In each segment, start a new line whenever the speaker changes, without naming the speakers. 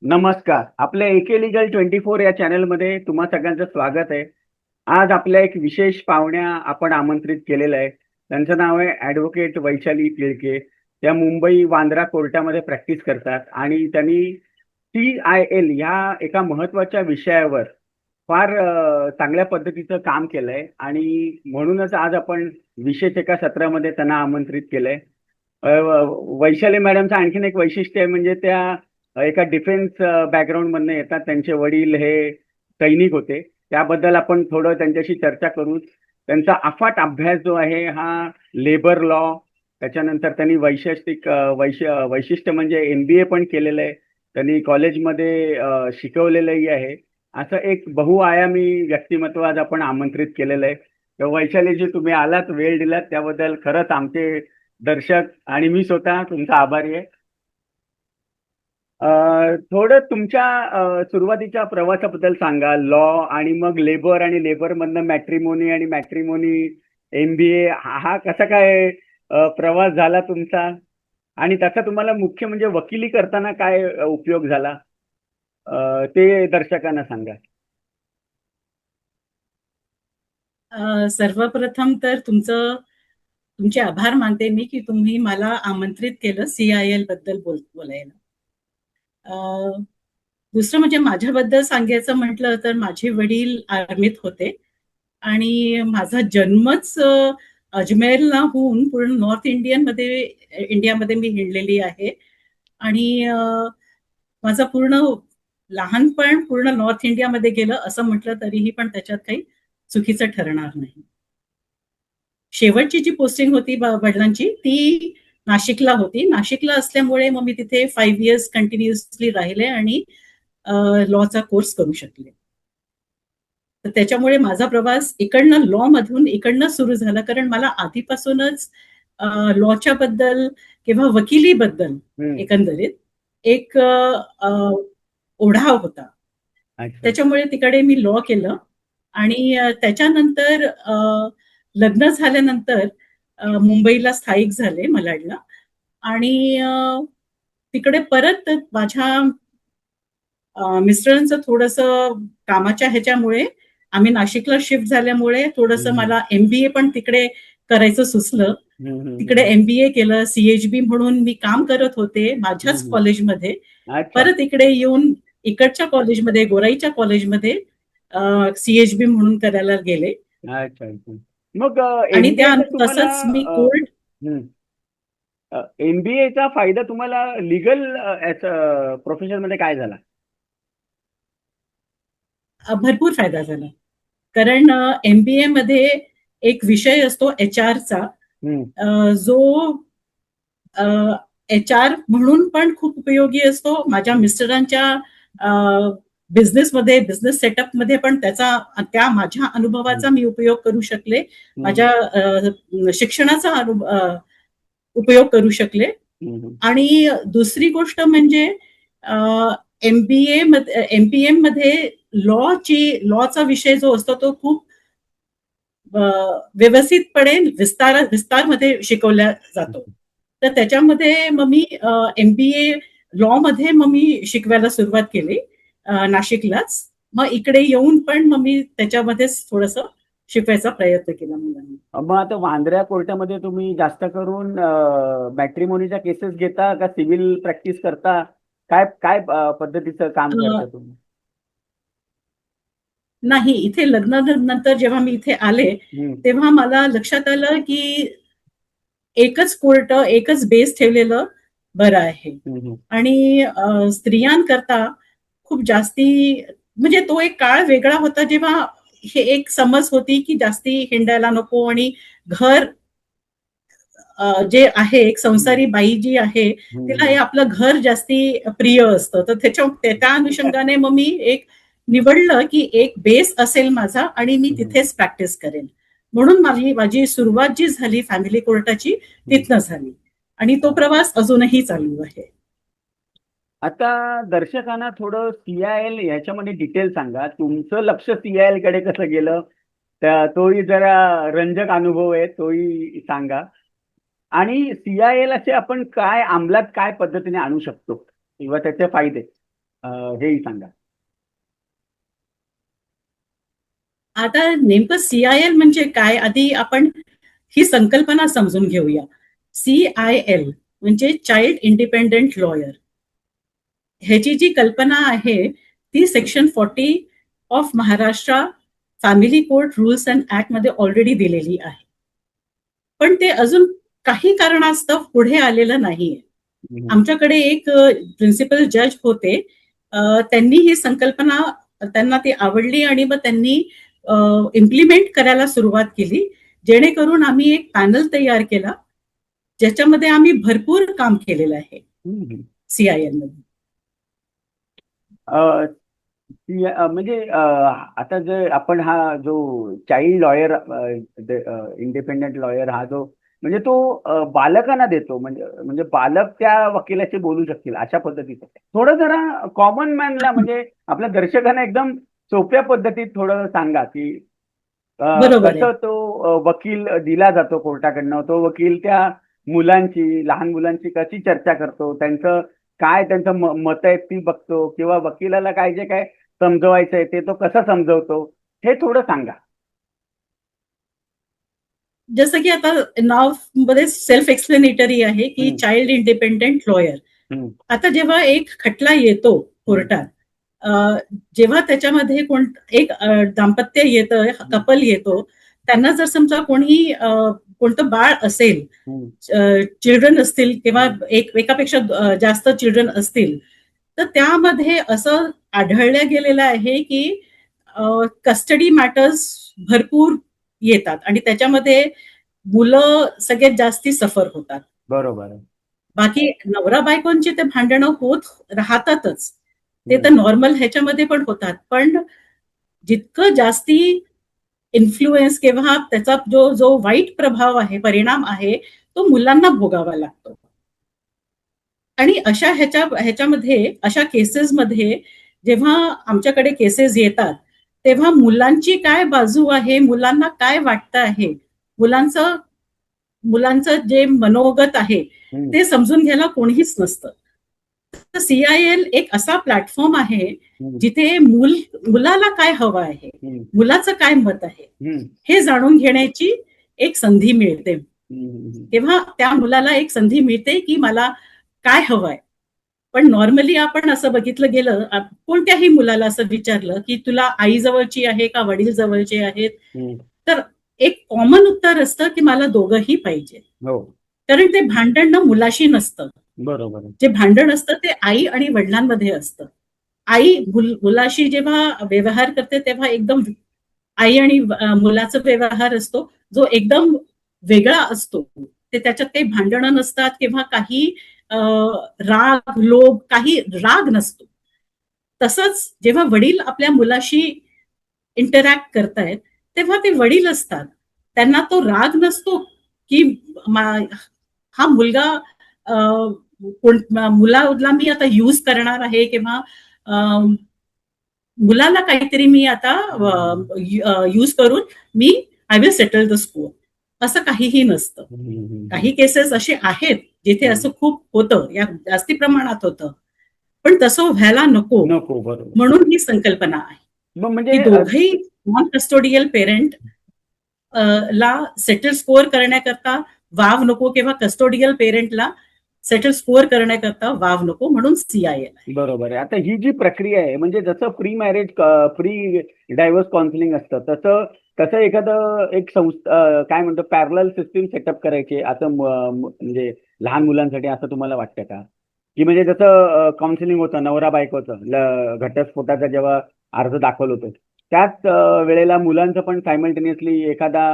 नमस्कार. आपल्या एके लिगल 24 या चॅनलमध्ये तुम्हा सगळ्यांचं स्वागत आहे. आज आपल्या एक विशेष पाहुण्या आपण आमंत्रित केलेलं आहे. त्यांचं नाव आहे ॲडव्होकेट वैशाली तिळके. त्या मुंबई वांद्रा कोर्टामध्ये प्रॅक्टिस करतात आणि त्यांनी CIL ह्या एका महत्त्वाच्या विषयावर फार चांगल्या पद्धतीचं काम केलंय आणि म्हणूनच आज आपण विशेष एका सत्रामध्ये त्यांना आमंत्रित केलंय. वैशाली मॅडमचं आणखीन एक वैशिष्ट्य आहे म्हणजे त्या एका डिफेन्स बॅकग्राऊंड मधनं येतात. त्यांचे वडील हे सैनिक होते. त्याबद्दल आपण थोडं त्यांच्याशी चर्चा करू. त्यांचा अफाट अभ्यास जो आहे हा लेबर लॉ, त्याच्यानंतर त्यांनी वैशिष्ट्य म्हणजे MBA पण केलेलं आहे. त्यांनी कॉलेजमध्ये शिकवलेलंही आहे. असं एक बहुआयामी व्यक्तिमत्व आज आपण आमंत्रित केलेलं आहे. तर वैशालीजी, तुम्ही आलात, वेळ दिलात, त्याबद्दल खरंच आमचे दर्शक आणि मी स्वतः तुमचा आभारी आहे. थोडं तुमच्या सुरुवातीच्या प्रवासाबद्दल सांगा. लॉ आणि मग लेबर आणि लेबर मधनं मॅट्रिमोनी आणि मॅट्रिमोनी MBA, हा कसा काय प्रवास झाला तुमचा आणि त्याचा तुम्हाला मुख्य म्हणजे वकिली करताना काय उपयोग झाला, ते दर्शकांना सांगा.
सर्वप्रथम तर तुमचे आभार मानते मी की तुम्ही मला आमंत्रित केलं CIL बद्दल बोलायला. दुसरं म्हणजे माझ्याबद्दल सांगायचं म्हटलं तर माझे वडील आर्मीत होते आणि माझा जन्मच अजमेरला होऊन पूर्ण नॉर्थ इंडियामध्ये मी हिंडलेली आहे. आणि माझं पूर्ण लहानपण पूर्ण नॉर्थ इंडियामध्ये गेलं असं म्हटलं तरीही पण त्याच्यात काही चुकीचं ठरणार नाही. शेवटची जी पोस्टिंग होती वडिलांची ती नाशिकला होती. नाशिकला असल्यामुळे मग मी तिथे 5 इयर्स कंटिन्युअसली राहिले आणि लॉचा कोर्स करू शकले. तर त्याच्यामुळे माझा प्रवास इकडनं लॉ मधून इकडनं सुरू झाला, कारण मला आधीपासूनच लॉच्या बद्दल किंवा वकिलीबद्दल एकंदरीत एक ओढाव होता. त्याच्यामुळे तिकडे मी लॉ केलं आणि त्याच्यानंतर लग्न झाल्यानंतर मुंबईला स्थायिक झाले मलाडला. आणि तिकडे परत माझ्या मिस्टरांचं थोडंसं कामाच्या ह्याच्यामुळे आम्ही नाशिकला शिफ्ट झाल्यामुळे थोडंसं मला MBA पण तिकडे करायचं सुचलं. तिकडे MBA केलं. CHB म्हणून मी काम करत होते माझ्याच कॉलेजमध्ये. परत इकडे येऊन इकडच्या कॉलेजमध्ये, गोराईच्या कॉलेजमध्ये CHB म्हणून करायला गेले.
अच्छा. मग
आणि त्या तसंच मी कोर्ट
MBAचा फायदा तुम्हाला लिगल प्रोफेशन मध्ये काय झाला?
भरपूर फायदा झाला. कारण MBA मध्ये एक विषय असतो HR चा, जो HR म्हणून पण खूप उपयोगी असतो. माझ्या मिस्टरांच्या बिझनेसमध्ये, बिझनेस सेटअपमध्ये पण त्या माझ्या अनुभवाचा मी उपयोग करू शकले. माझ्या शिक्षणाचा उपयोग करू शकले. आणि दुसरी गोष्ट म्हणजे MPM मध्ये लॉचा विषय जो असतो तो खूप व्यवस्थितपणे विस्तारमध्ये शिकवला जातो. तर त्याच्यामध्ये मग मी MBA लॉ मध्ये मग मी शिकवायला सुरुवात केली नाशिकलाच. मग इकडे येऊन पण मग मी त्याच्यामध्येच थोडंसं शिकवायचा प्रयत्न केला मुलांना.
मग आता वांद्र्या कोर्टामध्ये तुम्ही जास्त करून मॅट्रिमोनीच्या केसेस घेता का सिव्हिल प्रॅक्टिस करता? काय काय पद्धतीचं काम करता तुम्ही?
नाही, इथे लग्नानंतर जेव्हा मी इथे आले तेव्हा मला लक्षात आलं की एकच कोर्ट, एकच बेस ठेवलेलं बरं आहे. आणि स्त्रियांकरता खूप जास्ती म्हणजे तो एक काळ वेगळा होता जेव्हा हे एक समज होती की जास्ती हिंडायला नको आणि घर जे आहे एक संसारी बाई जी आहे तिला हे आपलं घर जास्ती प्रिय असतं. तर त्या अनुषंगाने मग मी एक निवडलं की एक बेस असेल माझा आणि मी तिथेच प्रॅक्टिस करेन. म्हणून माझी सुरुवात जी झाली फॅमिली कोर्टाची तिथनं झाली आणि तो प्रवास अजूनही चालू आहे.
आता दर्शकांना थोडं CIL ह्याच्यामध्ये डिटेल सांगा. तुमचं लक्ष CIL कडे कसं गेलं, तोही जरा रंजक अनुभव आहे, तोही सांगा. आणि CIL असे आपण काय अंमलात काय पद्धतीने आणू शकतो किंवा त्याचे फायदे? हेही सांगा.
आता नेमकं CIL म्हणजे काय, आधी आपण ही संकल्पना समजून घेऊया. CIL म्हणजे चाइल्ड इंडिपेंडेंट लॉयर. ह्याची जी कल्पना आहे ती section 40 of Maharashtra family court rules and act मध्ये ऑलरेडी दिलेली आहे. पण ते अजून काही कारणास्तव पुढे आलेलं नाहीये. आमच्याकडे एक प्रिन्सिपल जज होते, त्यांनी ही संकल्पना, त्यांना ती आवडली आणि मग त्यांनी इम्प्लिमेंट करायला सुरुवात केली, जेणेकरून आम्ही एक पॅनल तयार केला ज्याच्यामध्ये आम्ही भरपूर काम केलेलं आहे CIL मध्ये.
म्हणजे आता जे आपण हा जो चाइल्ड लॉयर, इंडिपेंडेंट लॉयर, हा जो म्हणजे तो बालकांना देतो, म्हणजे म्हणजे बालक त्या वकिलाशी बोलू शकतील अशा पद्धतीचं. थोडं जरा कॉमन मॅनला, म्हणजे आपल्या दर्शकांना एकदम सोप्या पद्धतीत थोडं सांगा की
बरोबर आहे.
कसं तो वकील दिला जातो कोर्टाकडनं, तो वकील त्या मुलांची, लहान मुलांची कशी चर्चा करतो, त्यांचं मत आहे ती बघतो, किंवा वकिलाला काय जे काय समजवायचं आहे ते तो कसं समजवतो, हे थोडं सांगा.
जसं की आता नाव मध्ये सेल्फ एक्सप्लेनेटरी आहे की चाइल्ड इंडिपेंडेंट लॉयर. आता जेव्हा एक खटला येतो कोर्टात, जेव्हा त्याच्यामध्ये एक दाम्पत्य येतं, कपल येतो, त्यांना जर समजा कोणतं बाळ असेल, चिल्ड्रन असतील किंवा एकापेक्षा जास्त चिल्ड्रन असतील, तर त्यामध्ये असं आढळलं गेलेलं आहे की कस्टडी मॅटर्स भरपूर येतात आणि त्याच्यामध्ये मुलं सगळ्यात जास्ती सफर होतात.
बरोबर.
बाकी नवरा बायकोंची ते भांडणं होत राहतातच, ते तर नॉर्मल ह्याच्यामध्ये पण होतात, पण जितकं जास्ती इन्फ्लुएन्स किंवा त्याचा जो जो वाईट प्रभाव आहे, परिणाम आहे, तो मुलांना भोगावा लागतो. आणि ह्याच्यामध्ये अशा केसेसमध्ये जेव्हा आमच्याकडे केसेस येतात, तेव्हा मुलांची काय बाजू आहे, मुलांना काय वाटतं आहे, मुलांचं जे मनोगत आहे ते समजून घ्यायला कोणीच नसतं. तर CIL एक असा प्लॅटफॉर्म आहे जिथे मुलाला काय हवं आहे, मुलाचं काय मत आहे, हे जाणून घेण्याची एक संधी मिळते. तेव्हा त्या मुलाला एक संधी मिळते की मला काय हवंय. पण नॉर्मली आपण असं बघितलं गेलं, कोणत्याही मुलाला असं विचारलं की तुला आई जवळची आहे का वडील जवळचे आहेत, तर एक कॉमन उत्तर असतं की मला दोघंही पाहिजे. कारण ते भांडण मुलाशी नसतं.
बरोबर.
जे भांडण असतं ते आई आणि वडिलांमध्ये असतं. आई मुलाशी जेव्हा व्यवहार करते तेव्हा एकदम आई आणि मुलाचा व्यवहार असतो जो एकदम वेगळा असतो. ते त्याच्यात काही भांडणं नसतात किंवा काही राग, लोभ, काही राग नसतो. तसंच जेव्हा वडील आपल्या मुलाशी इंटरॅक्ट करतायत तेव्हा ते वडील असतात, त्यांना तो राग नसतो की हा मुलगा मुलाला मी आता यूज करणार आहे किंवा मुलाला काहीतरी मी आता यूज करून मी I will settle the score, असं काहीही नसतं. काही केसेस असे आहेत जिथे असं खूप होतं, या जास्ती प्रमाणात होतं, पण तसं व्हायला नको म्हणून ही संकल्पना आहे. म्हणजे दोघही नॉन कस्टोडियल पेरेंट ला सेटल स्कोअर करण्याकरता वाव नको किंवा कस्टोडियल पेरेंटला सेटल स्कोअर करण्याकरता वाव नको, म्हणून CIL.
बरोबर आहे. आता ही जी प्रक्रिया आहे, म्हणजे जसं pre marriage, pre divorce counselling असतं, तसं एखादं एक संस्था, काय म्हणतो, पॅरलल सिस्टीम सेटअप करायची असं म्हणजे लहान मुलांसाठी, असं तुम्हाला वाटतं का? की म्हणजे जसं काउन्सिलिंग होतं नवरा बायकोचं, घटस्फोटाचा जेव्हा अर्ज दाखल होतो, त्याच वेळेला मुलांचं पण सायमल्टेनियसली एखादा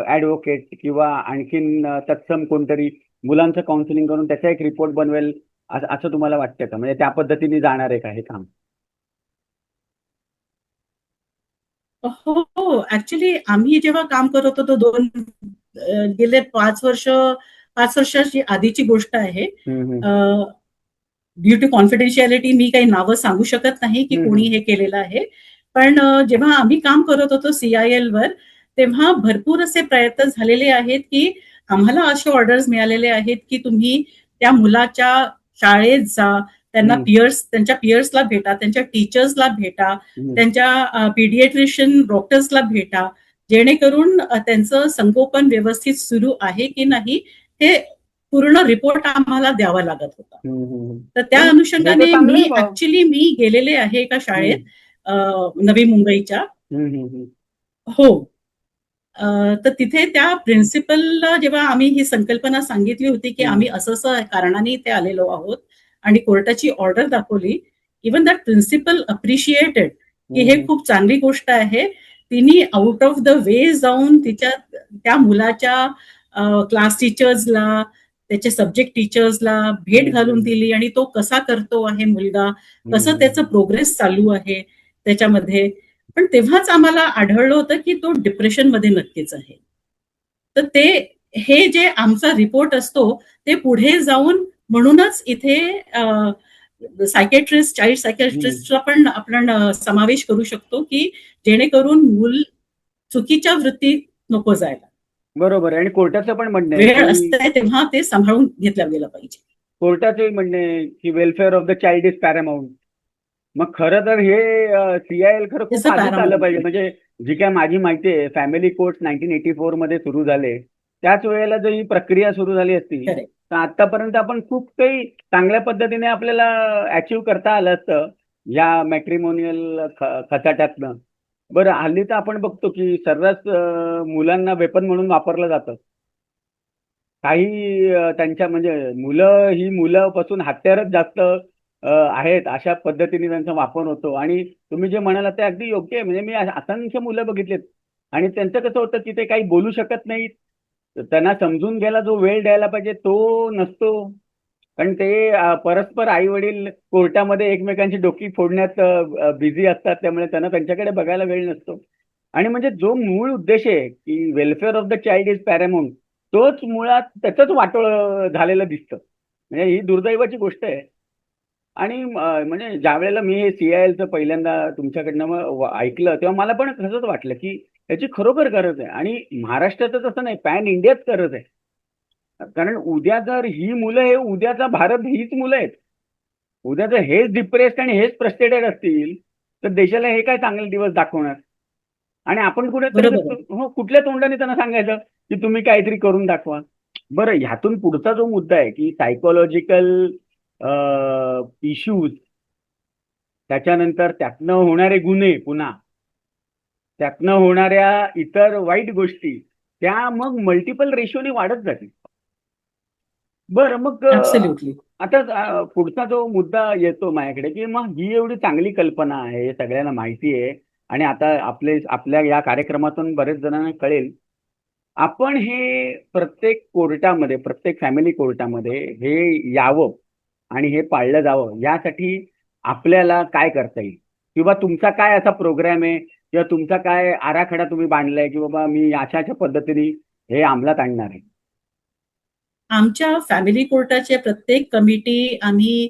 ऍडव्होकेट किंवा आणखीन तत्सम कोणतरी मुलांचं काउन्सिलिंग करून त्याचा एक रिपोर्ट बनवेल, असं तुम्हाला वाटतं का? म्हणजे त्या पद्धतीने जाणार आहे का हे काम?
हो, ऍक्च्युली आम्ही जेव्हा काम करत होतो, गेले 5 वर्षाची आधीची गोष्ट आहे. ड्यू टू कॉन्फिडेन्शियलिटी मी काही नावं सांगू शकत नाही की कोणी हे केलेलं आहे, पण जेव्हा आम्ही काम करत होतो CIL वर, तेव्हा भरपूर असे प्रयत्न झालेले आहेत की आम्हाला असे ऑर्डर्स मिळालेले आहेत की तुम्ही त्या मुलाच्या शाळेत जा, त्यांना
हम्म.
त्यांच्या पियर्सला भेटा, त्यांच्या टीचर्सला भेटा,
हम्म.
त्यांच्या पीडियाट्रिशियन डॉक्टर्सला भेटा, जेणेकरून त्यांचं संगोपन व्यवस्थित सुरू आहे की नाही हे पूर्ण रिपोर्ट आम्हाला द्यावा लागत होता.
हम्म. हम्म.
तर त्या
पण हे तर
अनुषंगाने
चांगलं आहे बा.
मी गेलेले आहे एका
हम्म.
शाळेत नवी मुंबईच्या.
हम्म. हम्म.
हो. तर तिथे त्या प्रिन्सिपलला जेव्हा आम्ही ही संकल्पना सांगितली होती की आम्ही असं असं कारणाने इथे आलेलो आहोत आणि कोर्टाची ऑर्डर दाखवली, इवन दॅट प्रिन्सिपल अप्रिशिएटेड की हे
हम्म.
खूप चांगली गोष्ट आहे. तिने आउट ऑफ द वे जाऊन त्या मुलाच्या क्लास टीचर्सला, त्याचे सब्जेक्ट टीचर्सला भेट घालून
हम्म.
दिली आणि तो कसा करतो आहे मुलगा, कसं त्याचं
हम्म.
प्रोग्रेस चालू आहे त्याच्यामध्ये. पण तेव्हाच आम्हाला आढळलं होतं की तो डिप्रेशनमध्ये नक्कीच आहे. तर हे जे आमचा रिपोर्ट असतो ते पुढे जाऊन म्हणूनच इथे सायकेट्रिस्ट, चाइल्ड
हम्म.
सायकेट्रिस्टला पण आपण समावेश करू शकतो की जेणेकरून मूल चुकीच्या वृत्तीत नको जायला.
बरोबर आहे. आणि कोर्टाचं पण म्हणणं आहे
वेळ
की
असते तेव्हा ते सांभाळून घेतलं गेलं पाहिजे.
कोर्टाचंही म्हणणं आहे की welfare of the child is paramount. मग खरं तर हे CIL खरं खूप
इट्स अ
आधीच आलं पाहिजे.
पॅरामाउंट.
म्हणजे जी काय माझी माहिती आहे, फॅमिली कोर्ट 1984 मध्ये सुरू झाले, त्याच वेळेला जर ही प्रक्रिया सुरू झाली असती
करेक्ट.
तर आतापर्यंत आपण खूप काही चांगल्या पद्धतीने आपल्याला अचीव्ह करता आलं असतं या मॅट्रिमोनियल खचाट्यातनं. बरं, हल्ली तर आपण बघतो की सर्रास मुलांना वेपन म्हणून वापरलं जातं. काही त्यांच्या म्हणजे ही मुलं पासून हत्यारच जास्त आहेत अशा पद्धतीने त्यांचा वापर होतो. आणि तुम्ही जे म्हणाला ते अगदी योग्य आहे. म्हणजे मी असंख्य मुलं बघितलेत आणि त्यांचं कसं होतं की ते काही बोलू शकत नाहीत. त्यांना समजून घ्यायला जो वेळ द्यायला पाहिजे तो नसतो. कारण ते परस्पर आई वडील कोर्टामध्ये एकमेकांची डोकी फोडण्यात बिझी असतात. त्यामुळे त्यांना त्यांच्याकडे बघायला वेळ नसतो. आणि म्हणजे जो मूळ उद्देश आहे की welfare of the child is paramount, तोच मुळात त्याचंच वाटोळं झालेलं दिसतं. म्हणजे ही दुर्दैवाची गोष्ट आहे. आणि म्हणजे ज्या वेळेला मी हे CILचं पहिल्यांदा तुमच्याकडनं ऐकलं तेव्हा मला पण तसंच वाटलं की याची खरोखर गरज आहे. आणि महाराष्ट्रातच असं नाही, पॅन इंडियाच गरज आहे. कारण उद्या जर ही मुलं, हे उद्याचा भारत हीच मुलं आहेत. उद्या जर हेच डिप्रेस्ड आणि हेच फ्रस्ट्रेटेड असतील तर देशाला हे काय चांगले दिवस दाखवणार. आणि आपण कुठेतरी
बरोबर आहे.
कुठल्या तोंडाने त्यांना सांगायचं की तुम्ही काहीतरी करून दाखवा. बरं, ह्यातून पुढचा जो मुद्दा आहे की सायकोलॉजिकल इश्यूज, त्याच्यानंतर त्यातनं होणारे गुन्हे, पुन्हा त्यातनं होणाऱ्या इतर वाईट गोष्टी, त्या मग मल्टिपल रेशोने वाढत जातील. बरं, मग
ऍब्सोल्युटली.
आता पुढचा जो मुद्दा येतो माझ्याकडे की मग ही एवढी चांगली कल्पना आहे, हे सगळ्यांना माहिती आहे आणि आता आपल्या या कार्यक्रमातून बरेच जणांना कळेल. आपण हे प्रत्येक कोर्टामध्ये, प्रत्येक फॅमिली कोर्टामध्ये हे यावं आणि हे पाळलं जावं यासाठी आपल्याला काय करता येईल? किंवा तुमचा काय असा प्रोग्राम आहे किंवा तुमचा काय आराखडा तुम्ही बांधलाय की बाबा मी अशा पद्धतीने हे अंमलात आणणार आहे?
आमच्या फॅमिली कोर्टाचे प्रत्येक कमिटी आम्ही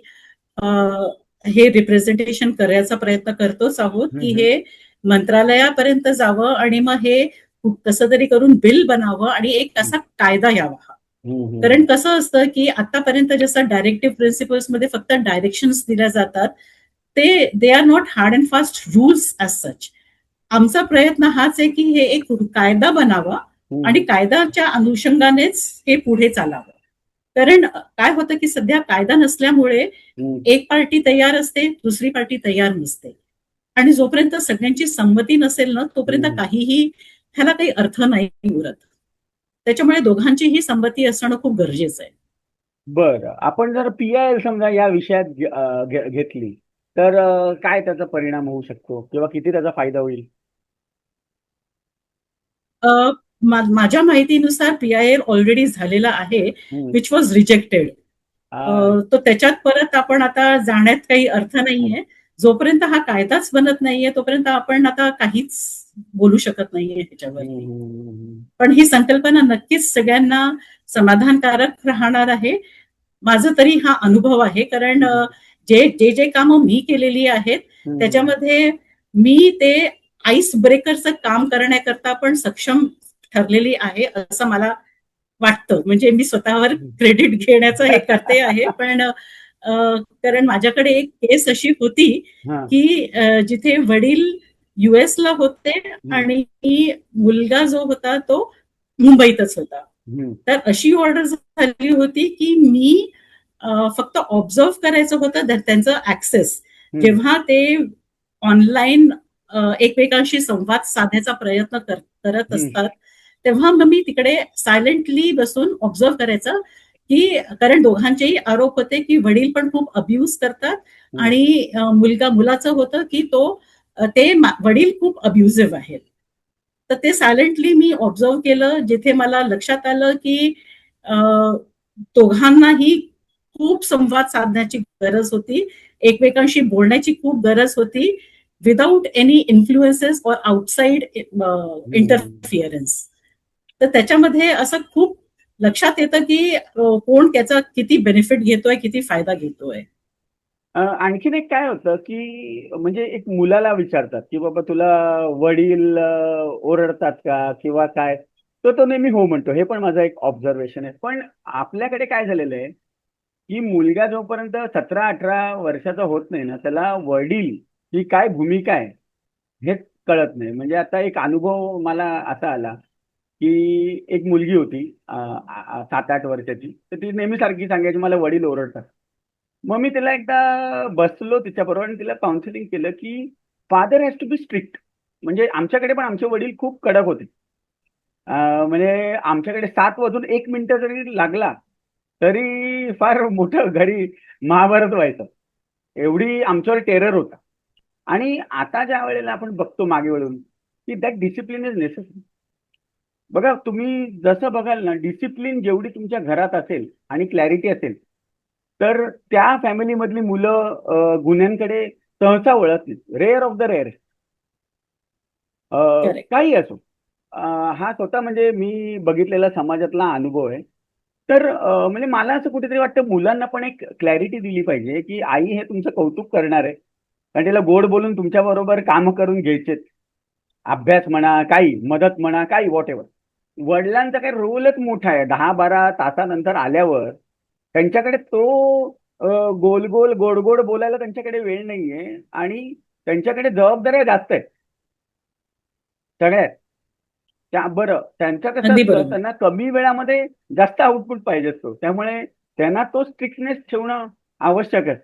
अ, हे रिप्रेझेंटेशन करायचा प्रयत्न करतोच आहोत की
हम्म.
हे मंत्रालयापर्यंत जावं आणि मग हे कसं तरी करून बिल बनावं आणि एक असा कायदा यावा.
हम्म.
कारण कसं असतं की आतापर्यंत जसं डायरेक्टिव्ह प्रिन्सिपल्स मध्ये फक्त डायरेक्शन्स दिल्या जातात, दे are not hard and fast rules as such. आमचा प्रयत्न हाच आहे की हे एक कायदा बनावा आणि
हम्म.
कायद्याच्या अनुषंगानेच हे पुढे चालावं. कारण काय होतं की सध्या कायदा नसल्यामुळे
हम्म.
एक पार्टी तयार असते, दुसरी पार्टी तयार नसते. आणि जोपर्यंत सगळ्यांची संमती नसेल ना तोपर्यंत
हम्म.
काहीही ह्याला काही अर्थ नाही उरत. त्याच्यामुळे दोघांचीही संमती असणं खूप गरजेचं आहे.
बरं, आपण जर PIL समजा या विषयात घेतली तर काय त्याचा परिणाम होऊ शकतो किंवा किती त्याचा फायदा होईल?
माझ्या माहितीनुसार PIL ऑलरेडी झालेला आहे,
हम्म.
Which was rejected.
आ,
तर त्याच्यात परत आपण आता जाण्यात काही अर्थ नाहीये. जोपर्यंत हा कायदाच बनत नाहीये तोपर्यंत आपण आता काहीच बोलू शकत नाहीये ह्याच्यावरती.
हम्म.
पण ही संकल्पना नक्कीच सगळ्यांना समाधानकारक राहणार आहे. माझा तरी हा अनुभव आहे. कारण जे कामं मी केलेली आहेत
हम्म.
त्याच्यामध्ये मी ते आईस ब्रेकरचं काम करण्याकरता पण सक्षम ठरलेली आहे असं मला वाटतं. म्हणजे मी स्वतःवर क्रेडिट घेण्याचं हे करते आहे. पण कारण माझ्याकडे एक केस अशी होती
हा.
की जिथे वडील US ला होते
हम्म.
आणि मुलगा जो होता तो मुंबईतच होता.
हम्म.
तर अशी ऑर्डर झाली होती की मी फक्त ऑब्झर्व करायचं होतं त्यांचं ऍक्सेस.
हम्म.
जेव्हा ते ऑनलाईन एकमेकांशी संवाद साधण्याचा प्रयत्न करत
हम्म.
असतात, तेव्हा मग मी तिकडे सायलेंटली बसून ऑब्झर्व करायचं की, कारण दोघांचेही आरोप होते की वडील पण खूप अब्यूज करतात
हम्म.
आणि मुलाचं होतं की ते वडील खूप अब्युझिव्ह आहेत. तर ते सायलेंटली मी ऑब्झर्व केलं, जिथे मला लक्षात आलं की दोघांनाही खूप संवाद साधण्याची गरज होती, एकमेकांशी बोलण्याची खूप गरज होती, without any influences or outside
हम्म.
इंटरफिअरन्स. तर त्याच्यामध्ये असं खूप लक्षात येतं की कोण त्याचा किती बेनिफिट घेतोय, किती फायदा घेतोय.
आणखीन एक काय होतं की म्हणजे एक मुलाला विचारतात की बाबा तुला वडील ओरडतात का किंवा काय, तो नेहमी हो म्हणतो. हे पण माझं एक ऑब्झर्वेशन आहे. पण आपल्याकडे काय झालेलं आहे की मुलगा जोपर्यंत 17-18 वर्षाचा होत नाही ना, त्याला वडील ही काय भूमिका आहे हेच कळत नाही. म्हणजे आता एक अनुभव मला असा आला की एक मुलगी होती 7-8 वर्षाची. तर ती नेहमी सारखी सांगायची मला वडील ओरडतात. मग मी तिला एकदा बसलो तिच्याबरोबर आणि तिला काउन्सिलिंग केलं की father has to be strict. म्हणजे आमच्याकडे पण आमचे वडील खूप कडक होते. म्हणजे आमच्याकडे 7 वाजून 1 मिनिटं जरी लागला तरी फार मोठं घरी महाभारत व्हायचं. एवढी आमच्यावर टेरर होता. आणि आता ज्या वेळेला आपण बघतो मागे वळून की दॅट डिसिप्लिन इज नेसेसरी. बघा तुम्ही जसं बघाल ना, डिसिप्लिन जेवढी तुमच्या घरात असेल आणि क्लॅरिटी असेल तर त्या फॅमिलीमधली मुलं गुन्ह्यांकडे सहसा वळत नाहीत. Rare of the rare.
Correct.
काही असो. हा स्वतः म्हणजे मी बघितलेला समाजातला अनुभव आहे. तर म्हणजे मला असं कुठेतरी वाटतं मुलांना पण एक क्लॅरिटी दिली पाहिजे की आई हे तुमचं कौतुक करणार आहे, कारण तिला गोड बोलून तुमच्याबरोबर कामं करून घ्यायचेत. अभ्यास म्हणा, काही मदत म्हणा, काही व्हॉट एव्हर. वडिलांचा काही रोलच मोठा आहे. 10-12 तासानंतर आल्यावर त्यांच्याकडे तो गोल गोल गोड गोड बोलायला त्यांच्याकडे वेळ नाहीये आणि त्यांच्याकडे जबाबदाऱ्या जास्त आहेत सगळ्यात. बरं त्यांचं कसं
अगदी
असतं,
बरोबर.
त्यांना कमी वेळामध्ये जास्त आउटपुट पाहिजे असतो. त्यामुळे त्यांना तो स्ट्रिक्टनेस ठेवणं आवश्यक आहे.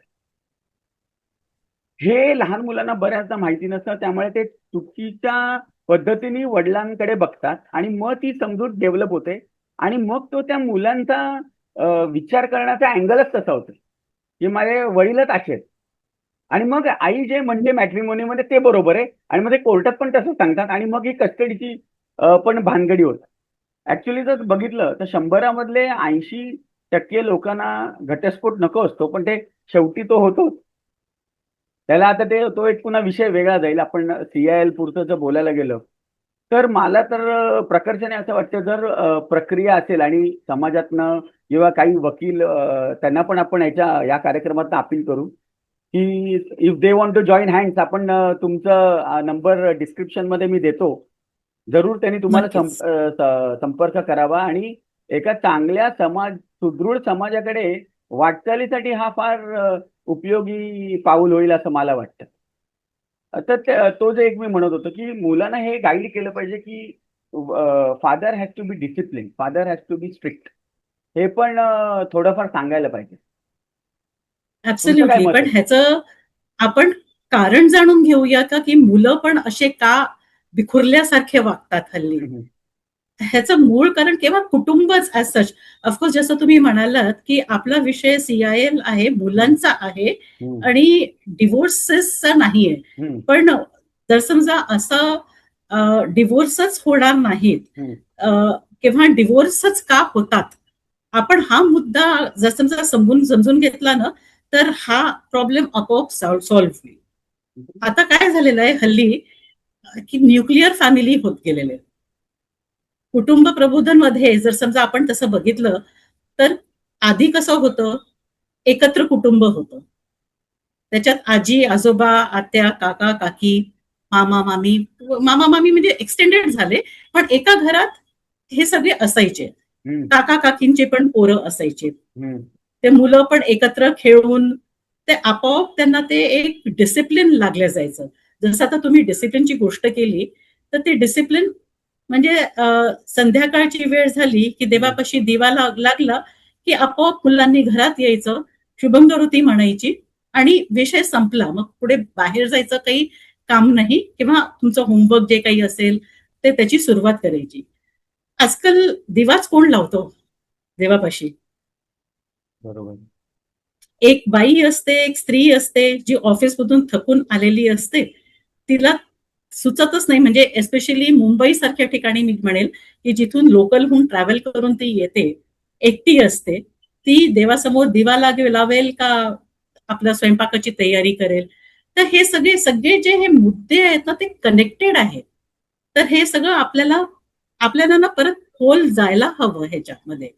हे लहान मुलांना बऱ्याचदा माहिती नसतं. त्यामुळे ते चुकीच्या पद्धतीने वडिलांकडे बघतात आणि मग ती समजूत डेव्हलप होते आणि मग तो त्या मुलांचा विचार करण्याचा अँगलच तसा होतो की माझे वडीलच असे आहेत. आणि मग आई जे म्हणते मॅट्रिमोनीमध्ये ते बरोबर आहे आणि मग ते कोर्टात पण तसं सांगतात आणि मग ही कस्टडीची पण भानगडी होतात. ऍक्च्युली जर बघितलं तर 100 मधले 80% लोकांना घटस्फोट नको असतो, पण ते शेवटी तो होतो. त्याला आता तो एक पुन्हा विषय वेगळा जाईल. आपण CIL पुरतं जर बोलायला गेलो तर मला तर प्रकर्षाने असं वाटतं, जर प्रक्रिया असेल आणि समाजातनं किंवा काही वकील त्यांना पण आपण या कार्यक्रमात अपील करू की if they want to join hands, आपण तुमचं नंबर डिस्क्रिप्शन मध्ये मी देतो. जरूर त्यांनी तुम्हाला
नक्कीच.
संपर्क करावा आणि एका चांगल्या सुदृढ समाजाकडे वाटचालीसाठी हा फार उपयोगी पाऊल होईल असं मला वाटतं. तर तो जे एक मी म्हणत होतो की मुलांना हे गाईड केलं पाहिजे की father has to be discipline, father has to be strict. हे पण थोडंफार सांगायला पाहिजे. तुमचं काय
ऍब्सोल्युटली.
मत
पण
आहे?
ह्याचं आपण कारण जाणून घेऊया का, की मुलं पण असे का विखुरल्यासारखे वागतात हल्ली?
हम्म.
ह्याचं मूळ कारण केवळ कुटुंबच ॲज सच. ऑफकोर्स जसं तुम्ही म्हणालात, की आपला विषय CIL आहे,
हम्म.
मुलांचा आहे
हम्म.
आणि डिव्होर्सेसचा नाहीये.
हम्म.
पण जर समजा असं डिव्होर्सच होणार नाहीत
हम्म.
किंवा डिव्होर्सच का होतात, आपण हा मुद्दा जर समजा समजून घेतला ना, तर हा प्रॉब्लेम आपोआप सॉल्व्ह होईल. आता काय झालेलं आहे हल्ली, की न्यूक्लिअर फॅमिली होत गेलेले आहेत. कुटुंब प्रबोधनमध्ये जर समजा आपण तसं बघितलं, तर आधी कसं होतं, एकत्र कुटुंब होतं. त्याच्यात आजी, आजोबा, आत्या, काका, काकी, मामा, मामी. मामा, मामी म्हणजे एक्सटेंडेड झाले, पण एका घरात हे सगळे असायचे.
हम्म.
काका, काकींचे पण पोरं असायचे.
हम्म.
ते मुलं पण एकत्र खेळून ते आपोआप त्यांना ते एक डिसिप्लिन लागलं जायचं. जसं आता तुम्ही डिसिप्लिनची गोष्ट केली, तर ते डिसिप्लिन म्हणजे संध्याकाळची वेळ झाली की देवापाशी दिवा लागला की आपोआप मुलांनी घरात यायचं, शुभंकरोती म्हणायची आणि विषय संपला. मग पुढे बाहेर जायचं काही काम नाही किंवा तुमचं होमवर्क जे काही असेल ते त्याची सुरुवात करायची. आजकाल दिवाच कोण लावतो देवापाशी?
बरोबर.
एक बाई असते, एक स्त्री असते, जी ऑफिसमधून थकून आलेली असते. तिला सुचतच नाही, म्हणजे एस्पेशली मुंबई सारख्या ठिकाणी मी म्हणेल, की जिथून लोकलहून ट्रॅव्हल करून ती येते, एकटी असते. ती देवासमोर दिवा लावेल का आपल्या स्वयंपाकाची तयारी करेल? तर हे सगळे सगळे जे हे मुद्दे आहेत ना, ते कनेक्टेड आहेत. तर हे सगळं आपल्याला ना परत खोल जायला हवं ह्याच्यामध्ये.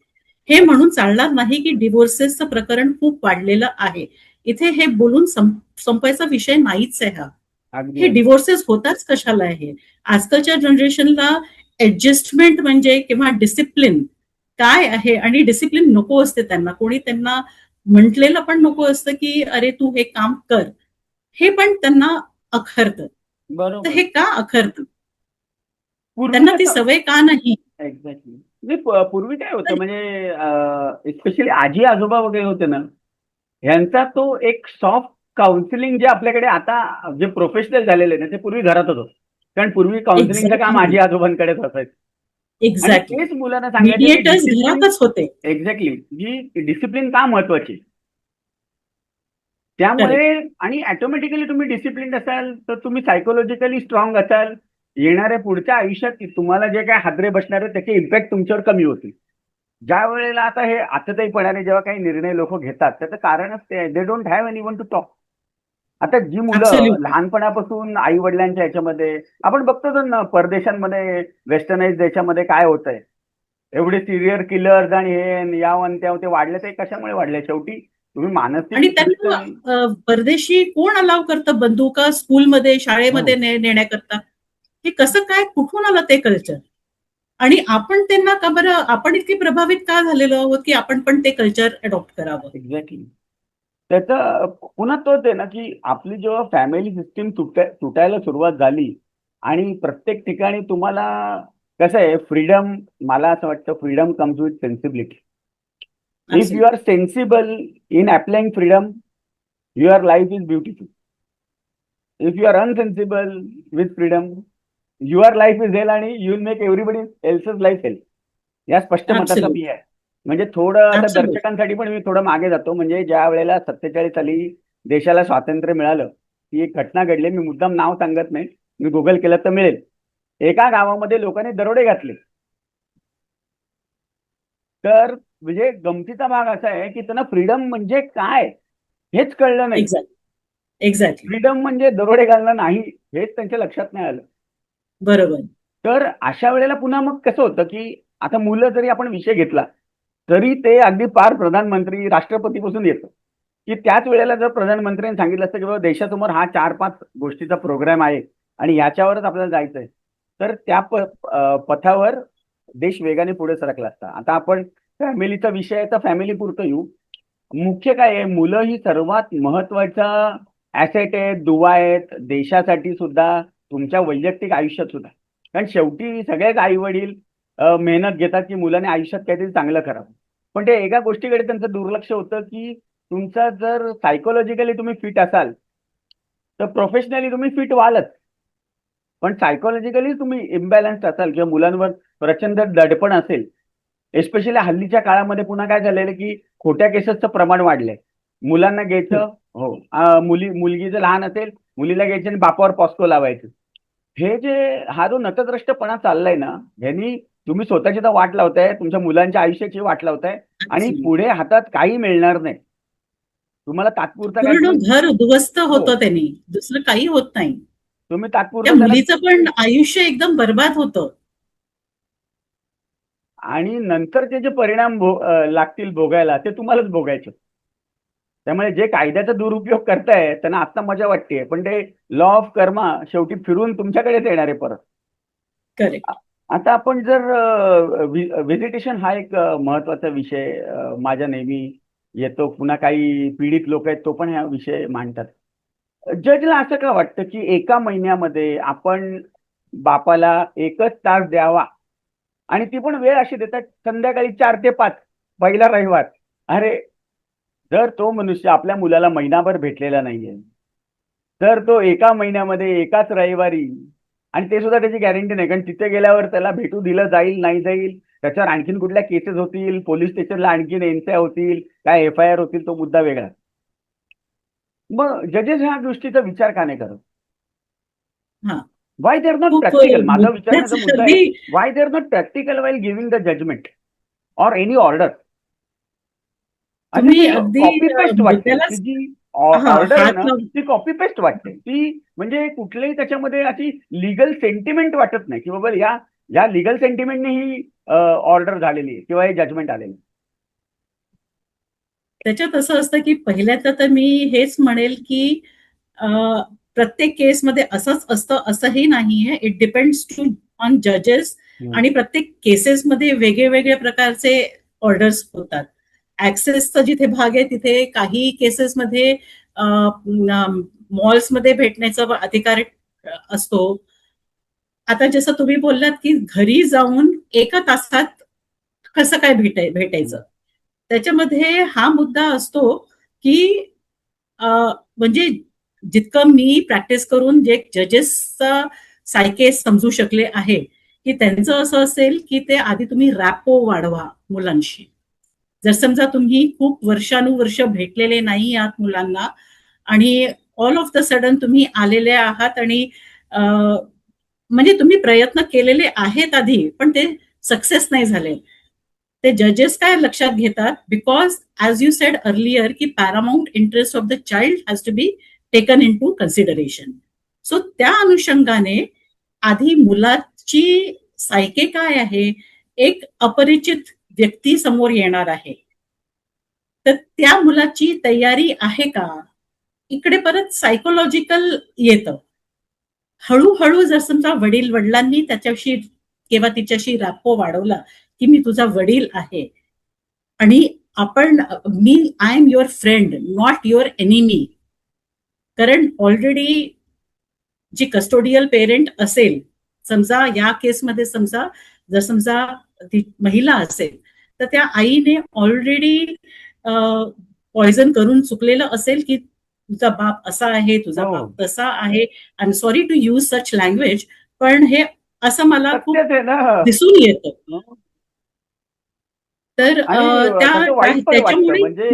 हे म्हणून चालणार नाही की डिव्होर्सेसचं प्रकरण खूप वाढलेलं आहे. इथे हे बोलून संपायचा विषय नाहीच आहे हा.
अगदी
हे
अगदी.
डिव्होर्सेस होताच कशाला आहे? आजकालच्या जनरेशनला ऍडजस्टमेंट म्हणजे किंवा डिसिप्लिन काय आहे आणि डिसिप्लिन नको असते त्यांना. कोणी त्यांना म्हटलेलं पण नको असतं की अरे तू हे काम कर. हे पण त्यांना अखरतं. तर
बरोबर.
हे का अखरतं?
पूर्वी
त्यांना ती
कसं
सवय का नाही?
एक्झॅक्टली. नाही पूर्वी काय होतं
तर
म्हणजे स्पेशली आजी आजोबा वगैरे होते ना, ह्यांचा तो एक सॉफ्ट काउन्सिलिंग जे आपल्याकडे आता जे प्रोफेशनल झालेले ना, ते पूर्वी घरातच होतं. कारण पूर्वी काउन्सिलिंगचं काम
एक्झॅक्टली,
आजी आजोबांकडेच असायचं. आणि
एक्झॅक्टली.
तेच मुलांना सांगायचं की
मीडिएटर्स
डिसिप्लिन
घरातच होते.
एक्झॅक्टली जी डिसिप्लिन का महत्वाची. त्यामुळे
करेक्ट.
आणि ऑटोमॅटिकली तुम्ही डिसिप्लिन असाल तर तुम्ही सायकोलॉजिकली स्ट्रॉंग असाल. येणाऱ्या पुढच्या आयुष्यात तुम्हाला जे काय हादरे बसणार आहेत त्याचे इम्पॅक्ट तुमच्यावर कमी होतील. ज्या वेळेला आता हे आतताईपणाने जेव्हा काही निर्णय लोक घेतात त्याचं कारणच ते they don't have anyone to talk. आता जी मुलं
ऍब्सोल्युटली.
लहानपणापासून आई वडिलांच्या ह्याच्यामध्ये आपण बघतो ना परदेशांमध्ये वेस्टर्नाइज देशामध्ये काय होतंय. एवढे सिरियल किलर्स आणि हे याव आणि त्याव ते वाढले ते कशामुळे वाढले शेवटी तुम्ही
आणि
मानसिक
त्यांना
दृष्ट्या
परदेशी कोण अलाव करतं बंदुका स्कूलमध्ये
हो
शाळेमध्ये नेण्याकरता? हे कसं काय कुठून आलं ते कल्चर? आणि आपण त्यांना का बरं आपण इतकी प्रभावित का झालेलो आहोत की आपण पण ते कल्चर अडॉप्ट करावं?
एक्झॅक्टली. त्याचं पुन्हा तोच आहे ना की आपली जेव्हा फॅमिली सिस्टीम तुटायला सुरुवात झाली आणि प्रत्येक ठिकाणी तुम्हाला कसं आहे फ्रीडम मला असं वाटतं freedom comes with sensibility. If you
absolutely.
Are sensible in applying freedom your life is beautiful. If you are unsensible with freedom your life is hell आणि यू विल मेक एव्हरीबडी एल्सच life hell. या स्पष्ट मताचा मी
absolutely.
आहे. म्हणजे थोडं आता
absolutely.
दर्शकांसाठी पण मी थोडं मागे जातो. म्हणजे ज्या वेळेला 47 साली देशाला स्वातंत्र्य मिळालं ही एक घटना घडली. मी मुद्दाम नाव सांगत नाही. मी गुगल केलं तर मिळेल. एका गावामध्ये लोकांनी दरोडे घातले. तर म्हणजे गमतीचा भाग असा आहे की त्यांना फ्रीडम म्हणजे काय हेच कळलं नाही.
एक्झॅक्ट. एक्झॅक्टली.
फ्रीडम म्हणजे दरोडे घालणं नाही हेच त्यांच्या लक्षात नाही आलं.
बरोबर.
तर अशा वेळेला पुन्हा मग कसं होतं की आता मुलं जरी आपण विषय घेतला तरी ते अगदी पार प्रधानमंत्री राष्ट्रपतीपासून येतं की त्याच वेळेला जर प्रधानमंत्र्यांनी सांगितलं असतं की बाबा देशासमोर हा 4-5 गोष्टीचा प्रोग्राम आहे आणि याच्यावरच आपल्याला जायचं आहे तर त्या पथावर देश वेगाने पुढे सरकला असता. आता आपण फॅमिलीचा विषय आहे तर फॅमिली पुरतं येऊ. मुख्य काय आहे मुलं ही सर्वात महत्वाचा ऍसेट आहेत दुवा आहेत देशासाठी सुद्धा तुमच्या वैयक्तिक आयुष्यात सुद्धा. कारण शेवटी सगळेच आई वडील मेहनत घेतात की मुलाने आयुष्यात काहीतरी चांगलं करावं. पण ते एका गोष्टीकडे त्यांचं दुर्लक्ष होतं की तुमचा जर सायकोलॉजिकली तुम्ही फिट असाल तर प्रोफेशनली तुम्ही फिट व्हालच. पण सायकोलॉजिकली तुम्ही इम्बॅलन्स्ड असाल किंवा मुलांवर प्रचंड दडपण असेल. एस्पेशली हल्लीच्या काळामध्ये पुन्हा काय झालेलं की खोट्या केसेसचं प्रमाण वाढलंय. मुलांना
हो.
घ्यायचं हो मुलगी जर लहान असेल मुलीला घ्यायचं आणि बापावर पॉस्को लावायचं. हे जे हा जो नतद्रष्टपणा चाललाय ना ह्यांनी तुम्ही स्वतःची तर वाट लावताय तुमच्या मुलांच्या आयुष्याची वाट लावताय आणि
ऍब्सोल्युटली.
पुढे हातात काही मिळणार नाही. तुम्हाला तात्पुरता
पूर्ण
काहीतरी
घर उद्ध्वस्त
हो
होतं त्यांनी. दुसरं काही होत नाही.
तुम्ही
त्या
तात्पुरता त्याला
मुलीचं पण आयुष्य एकदम बरबाद होतं.
आणि नंतरचे जे परिणाम लागतील भोगायला ते तुम्हालाच भोगायचे. त्यामुळे जे कायद्याचा दुरुपयोग करताय त्यांना आता मजा वाटते पण ते लॉ ऑफ कर्मा शेवटी फिरून तुमच्याकडेच येणार आहे परत.
करेक्ट.
आता आपण जर व्हिजिटेशन हा एक महत्वाचा विषय माझ्या नेहमी येतो, पुन्हा काही पीडित लोक आहेत तो पण हा विषय मांडतात. जजला असं का वाटतं की एका महिन्यामध्ये आपण बापाला 1च तास द्यावा, आणि ती पण वेळ अशी देतात संध्याकाळी 4 ते 5, पहिला रविवार. अरे, जर तो मनुष्य आपल्या मुलाला महिनाभर भेटलेला नाहीये, तर तो एका महिन्यामध्ये एकाच रविवारी, आणि ते सुद्धा त्याची गॅरंटी नाही, कारण तिथे गेल्यावर त्याला भेटू दिलं जाईल नाही जाईल, त्याच्यावर आणखीन कुठल्या केसेस होतील, पोलीस स्टेशनला आणखीन एनसीआय होतील, काय FIR होतील, तो मुद्दा वेगळा. मग जजेस ह्या गोष्टीचा विचार का नाही करत?
हा,
वाय दे आर नॉट
खूप
प्रॅक्टिकल? माझा विचारण्याचा
मुद्द्याचं
मुद्दा आहे,
अगदी
why they are not practical while giving the judgement or any order? अच्छा,
तुम्ही
ती
अगदी
कॉपी पेस्ट वाटते, ती
मुद्द्यालाच
जी
हा
ऑर्डर आहे
हात
ना, ती कॉपी पेस्ट वाटते. ती म्हणजे कुठल्याही त्याच्यामध्ये अशी लिगल सेंटिमेंट वाटत नाही की बाबा या या लिगल सेंटिमेंटने ही ऑर्डर झालेली आहे किंवा हे जजमेंट आलेलं आहे.
त्याच्यात असं असतं की पहिल्यांदा तर मी हेच म्हणेल की प्रत्येक केसमध्ये असंच असतं असंही नाहीये. इट डिपेंड्स टू ऑन जजेस, आणि प्रत्येक केसेसमध्ये वेगळे वेगळे प्रकारचे ऑर्डर्स होतात. ऍक्सेसचा जिथे भाग आहे तिथे काही केसेसमध्ये मॉल्समध्ये भेटण्याचा अधिकार असतो. आता जसं तुम्ही बोललात की घरी जाऊन 1 तासात कसं काय भेटायचं, त्याच्यामध्ये हा मुद्दा असतो की म्हणजे जितकं मी प्रॅक्टिस करून जे जजेसचा सायके समजू शकले आहे की त्यांचं असं असेल की ते आधी तुम्ही रॅपो वाढवा मुलांशी. जर समजा तुम्ही खूप वर्षानुवर्ष भेटलेले नाही आहात मुलांना, आणि ऑल ऑफ द सडन तुम्ही आलेले आहात, आणि म्हणजे तुम्ही प्रयत्न केलेले आहेत आधी पण ते सक्सेस नाही झाले, ते जजेस काय लक्षात घेतात, because as you said earlier की paramount interest of the child has to be taken into consideration. So त्या अनुषंगाने आधी मुलाची सायके काय आहे, एक अपरिचित व्यक्ती समोर येणार आहे, तर त्या मुलाची तयारी आहे का, इकडे परत सायकोलॉजिकल येतं. हळूहळू जर समजा वडिलांनी त्याच्याशी किंवा तिच्याशी रॅपो वाढवला की मी तुझा वडील आहे, आणि आपण मी I am your friend not your enemy, कारण ऑलरेडी जी कस्टोडियल पेरेंट असेल, समजा या केसमध्ये समजा जर समजा ती महिला असेल तर त्या आईने ऑलरेडी पॉइझन करून चुकलेलं असेल की तुझा बाप असा आहे, तुझा
हो,
बाप तसा आहे. I am sorry to use such language, पण हे असं मला खूप
सत्यच आहे ना.
दिसून येतं. तर
आणि तसं वाईट पण वाटतं
त्याच्यामुळे
म्हणजे.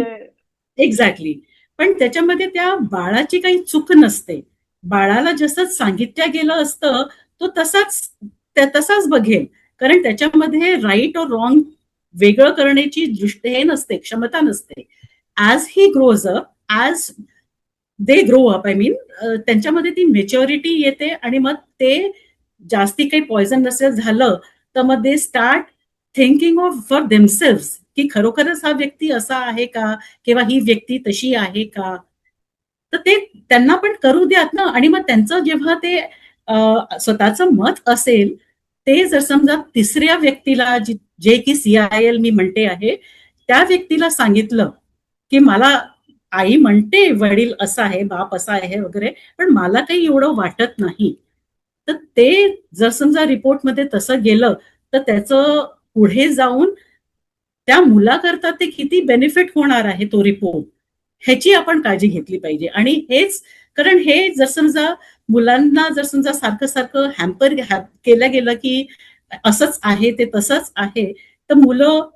एक्झॅक्टली, पण त्याच्यामध्ये त्या बाळाची काही चूक नसते. बाळाला जसं सांगितलं गेलं असतं तो तसाच बघेल, कारण त्याच्यामध्ये राईट और रॉंग वेगळं करण्याची दृष्टी हे नसते, क्षमता नसते. As he grows up, as they grow up, I mean त्यांच्यामध्ये ती मेच्युरिटी येते, आणि मग ते जास्ती काही पॉइझन नसेल झालं तर मग they start thinking of for themselves की खरोखरच हा व्यक्ती असा आहे का, किंवा ही व्यक्ती तशी आहे का. तर ते त्यांना पण करू द्यात ना, आणि मग त्यांचं जेव्हा ते स्वतःचं मत असेल, ते जर समजा तिसऱ्या व्यक्तीला जे की CIL मी म्हणते आहे त्या व्यक्तीला सांगितलं की मला आई म्हणते वडील असा आहे, बाप असा आहे वगैरे, पण मला काही एवढं वाटत नाही, तर ते जर समजा रिपोर्टमध्ये तसं गेलं तर त्याचं पुढे जाऊन त्या मुलाकरता ते किती बेनिफिट होणार आहे तो रिपोर्ट, ह्याची आपण काळजी घेतली पाहिजे. आणि हेच कारण हे जर समजा मुलांना जर समजा सारखं सारखं हॅम्पर केलं गेलं की असंच आहे ते तसंच आहे, तर मुलं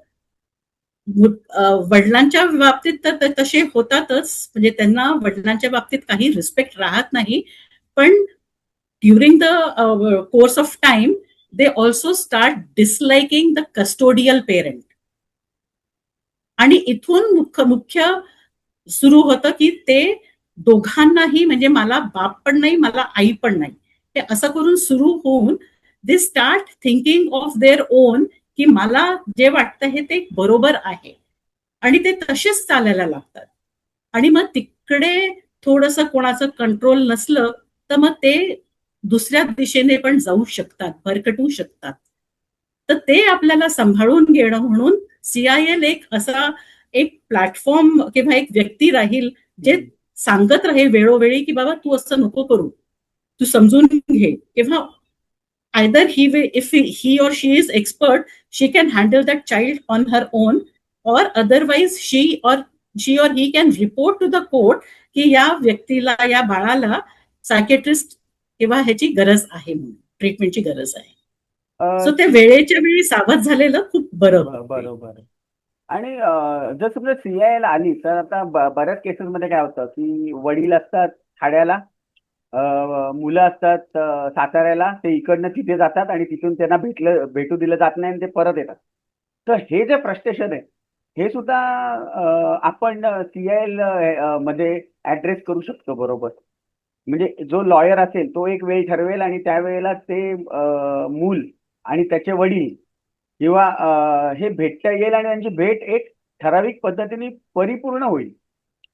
वडिलांच्या बाबतीत तर तसे होतातच, म्हणजे त्यांना वडिलांच्या बाबतीत काही रिस्पेक्ट राहत नाही, पण during the course of time they also start disliking the custodial parent. आणि इथून मुख्य सुरू होतं की ते दोघांनाही, म्हणजे मला बाप पण नाही मला आई पण नाही, हे असं करून सुरू होऊन दे start thinking of their own की मला जे वाटतं हे ते बरोबर आहे, आणि ते तसेच चालायला लागतात. आणि मग तिकडे थोडंसं कोणाचं कंट्रोल नसलं तर मग ते दुसऱ्या दिशेने पण जाऊ शकतात, भरकटू शकतात. तर ते आपल्याला सांभाळून घेणं म्हणून CIL एक असा एक प्लॅटफॉर्म किंवा एक व्यक्ती राहील जे सांगत राहील वेळोवेळी की बाबा तू असं नको करू, तू समजून घे, किंवा either if he or she is expert, she can handle that child on her own, or otherwise she or he can report to the court की या व्यक्तीला, या बाळाला सायकेट्रिस्ट किंवा ह्याची गरज आहे, म्हणून ट्रीटमेंटची गरज आहे. सो ते वेळेच्या वेळी सावध झालेलं खूप बरं.
बरोबर. आणि जर समजा CIL आली तर आता बऱ्याच केसेसमध्ये काय होतं की वडील असतात ठाण्याला, मुलं असतात साताऱ्याला, ते इकडनं तिथे जातात आणि तिथून त्यांना भेटू दिलं जात नाही आणि ते परत येतात. तर हे जे फ्रस्ट्रेशन आहे हे सुद्धा आपण CIL मध्ये ऍड्रेस करू शकतो, बरोबर. म्हणजे जो लॉयर असेल तो एक वेळ ठरवेल आणि त्यावेळेला ते मूल आणि त्याचे वडील किंवा हे भेटता येईल आणि त्यांची भेट एक ठराविक पद्धतीने परिपूर्ण होईल.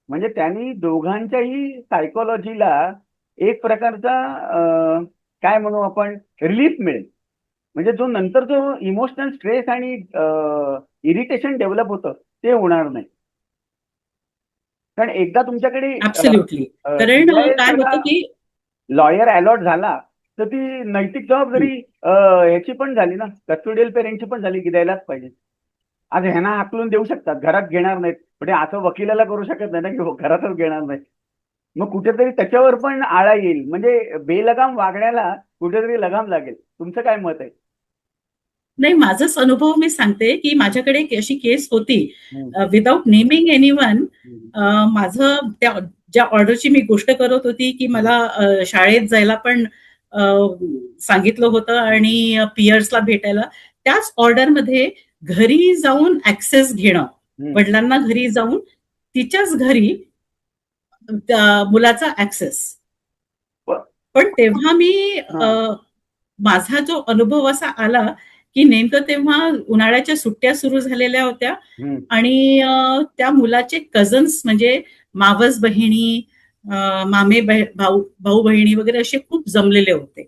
म्हणजे त्यांनी दोघांच्याही सायकोलॉजीला एक प्रकारचा काय म्हणू आपण, रिलीफ मिळेल. म्हणजे जो नंतर जो इमोशनल स्ट्रेस आणि इरिटेशन डेव्हलप होतं ते होणार नाही. कारण एकदा तुमच्याकडे
ऍब्सोल्युटली. कारण काय होतं की
लॉयर अलॉट झाला तर ती नैतिक जबाबदारी याची पण झाली ना, कस्टोडियल पेरेंटची पण झाली की द्यायलाच पाहिजे. आज ह्यांना हाकलून देऊ शकतात, घरात घेणार नाहीत, म्हणजे असं वकिलाला करू शकत नाही ना की घरातच घेणार नाही. मग कुठेतरी त्याच्यावर पण आळा येईल. म्हणजे बेलगाम वागण्याला कुठेतरी लगाम लागेल. तुमचं काय मत आहे?
नाही, माझाच अनुभव मी सांगते की माझ्याकडे एक अशी केस होती, विदाउट नेमिंग एनीवन. माझं त्या ज्या ऑर्डरची मी गोष्ट करत होती की मला शाळेत जायला पण सांगितलं होतं आणि पियर्सला भेटायला, त्याच ऑर्डरमध्ये घरी जाऊन ऍक्सेस घेणं, वडिलांना घरी जाऊन तिच्याच घरी मुलाचा ऍक्सेस. पण तेव्हा मी माझा जो अनुभव असा आला की नेमकं तेव्हा उन्हाळ्याच्या सुट्ट्या सुरू झालेल्या होत्या आणि त्या मुलाचे कझन्स म्हणजे मावस बहिणी, मामे भाऊ बहिणी वगैरे असे खूप जमलेले होते.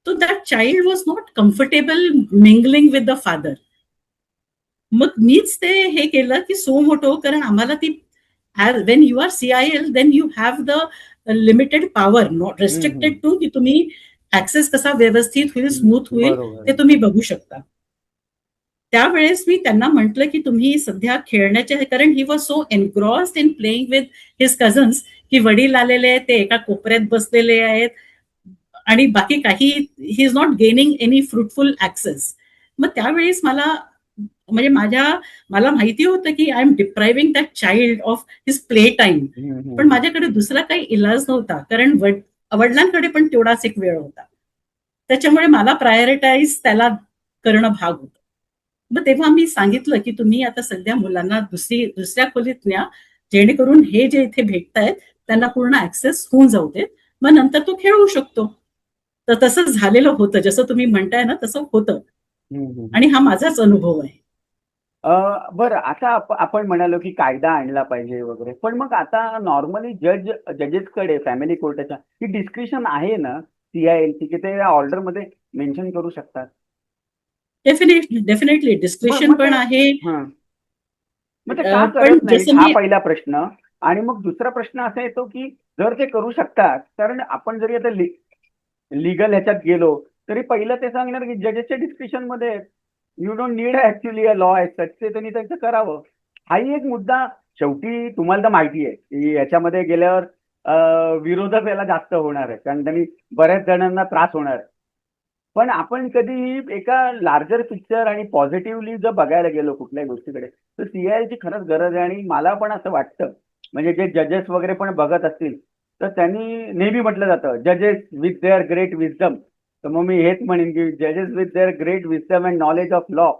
तो that child was not comfortable mingling with the father. मग मीच ते हे केलं की सो मोठो, कारण आम्हाला ती when you are CIL then you have the limited power, not restricted to, की तुम्ही ऍक्सेस कसा व्यवस्थित होईल, स्मूथ होईल ते तुम्ही बघू शकता. त्यावेळेस मी त्यांना म्हटलं की तुम्ही सध्या खेळण्याच्या, कारण he was so engrossed in playing with his cousins की वडील आलेले आहेत, ते एका कोपऱ्यात बसलेले आहेत आणि बाकी काही, he is not gaining any fruitful access. मग त्यावेळेस म्हणजे मला माहिती होतं की I am depriving that child of his play time. पण माझ्याकडे दुसरा काही इलाज नव्हता, कारण वडिलांकडे पण तेवढाच एक वेळ होता. त्याच्यामुळे मला प्रायोरिटाईज त्याला करणं भाग होतं. मग तेव्हा मी सांगितलं की तुम्ही आता सध्या मुलांना दुसऱ्या खोलीत न्या, जेणेकरून हे जे इथे भेटतायत त्यांना पूर्ण ऍक्सेस होऊन जाऊ देत, मग नंतर तो खेळू शकतो. तर तसं झालेलं होतं, जसं तुम्ही म्हणताय ना तसं होतं. आणि हा माझाच अनुभव आहे.
बरं, आता आपण म्हणालो की कायदा आणला पाहिजे वगैरे, पण मग आता नॉर्मली जजेसकडे फॅमिली कोर्टाच्या ही डिस्क्रिप्शन आहे ना CIL ची, की ते ऑर्डर मध्ये मेन्शन करू शकतात?
डेफिनेटली डिस्क्रिप्शन पण आहे.
मग ते का करत नाही, हा पहिला प्रश्न. आणि मग दुसरा प्रश्न असा येतो की जर ते करू शकतात, कारण आपण जरी आता लिगल ह्याच्यात गेलो तरी पहिलं ते सांगणार की जजेसच्या डिस्क्रिप्शन मध्ये you don't need actually a law as such, ते त्यांनी त्यांचं करावं. हाही एक मुद्दा. शेवटी तुम्हाला तर माहिती आहे की याच्यामध्ये गेल्यावर विरोधक याला जास्त होणार आहे, कारण त्यांनी बऱ्याच जणांना त्रास होणार आहे. पण आपण कधी एका लार्जर पिक्चर आणि पॉझिटिव्हली जर बघायला गेलो कुठल्याही गोष्टीकडे, तर CIL ची खरंच गरज आहे. आणि मला पण असं वाटतं, म्हणजे जे जजेस वगैरे पण बघत असतील तर त्यांनी नेहमी म्हटलं जातं जजेस विथ देअर ग्रेट विजडम. तर मग मी हेच म्हणेन की जजेस with their great wisdom and knowledge of law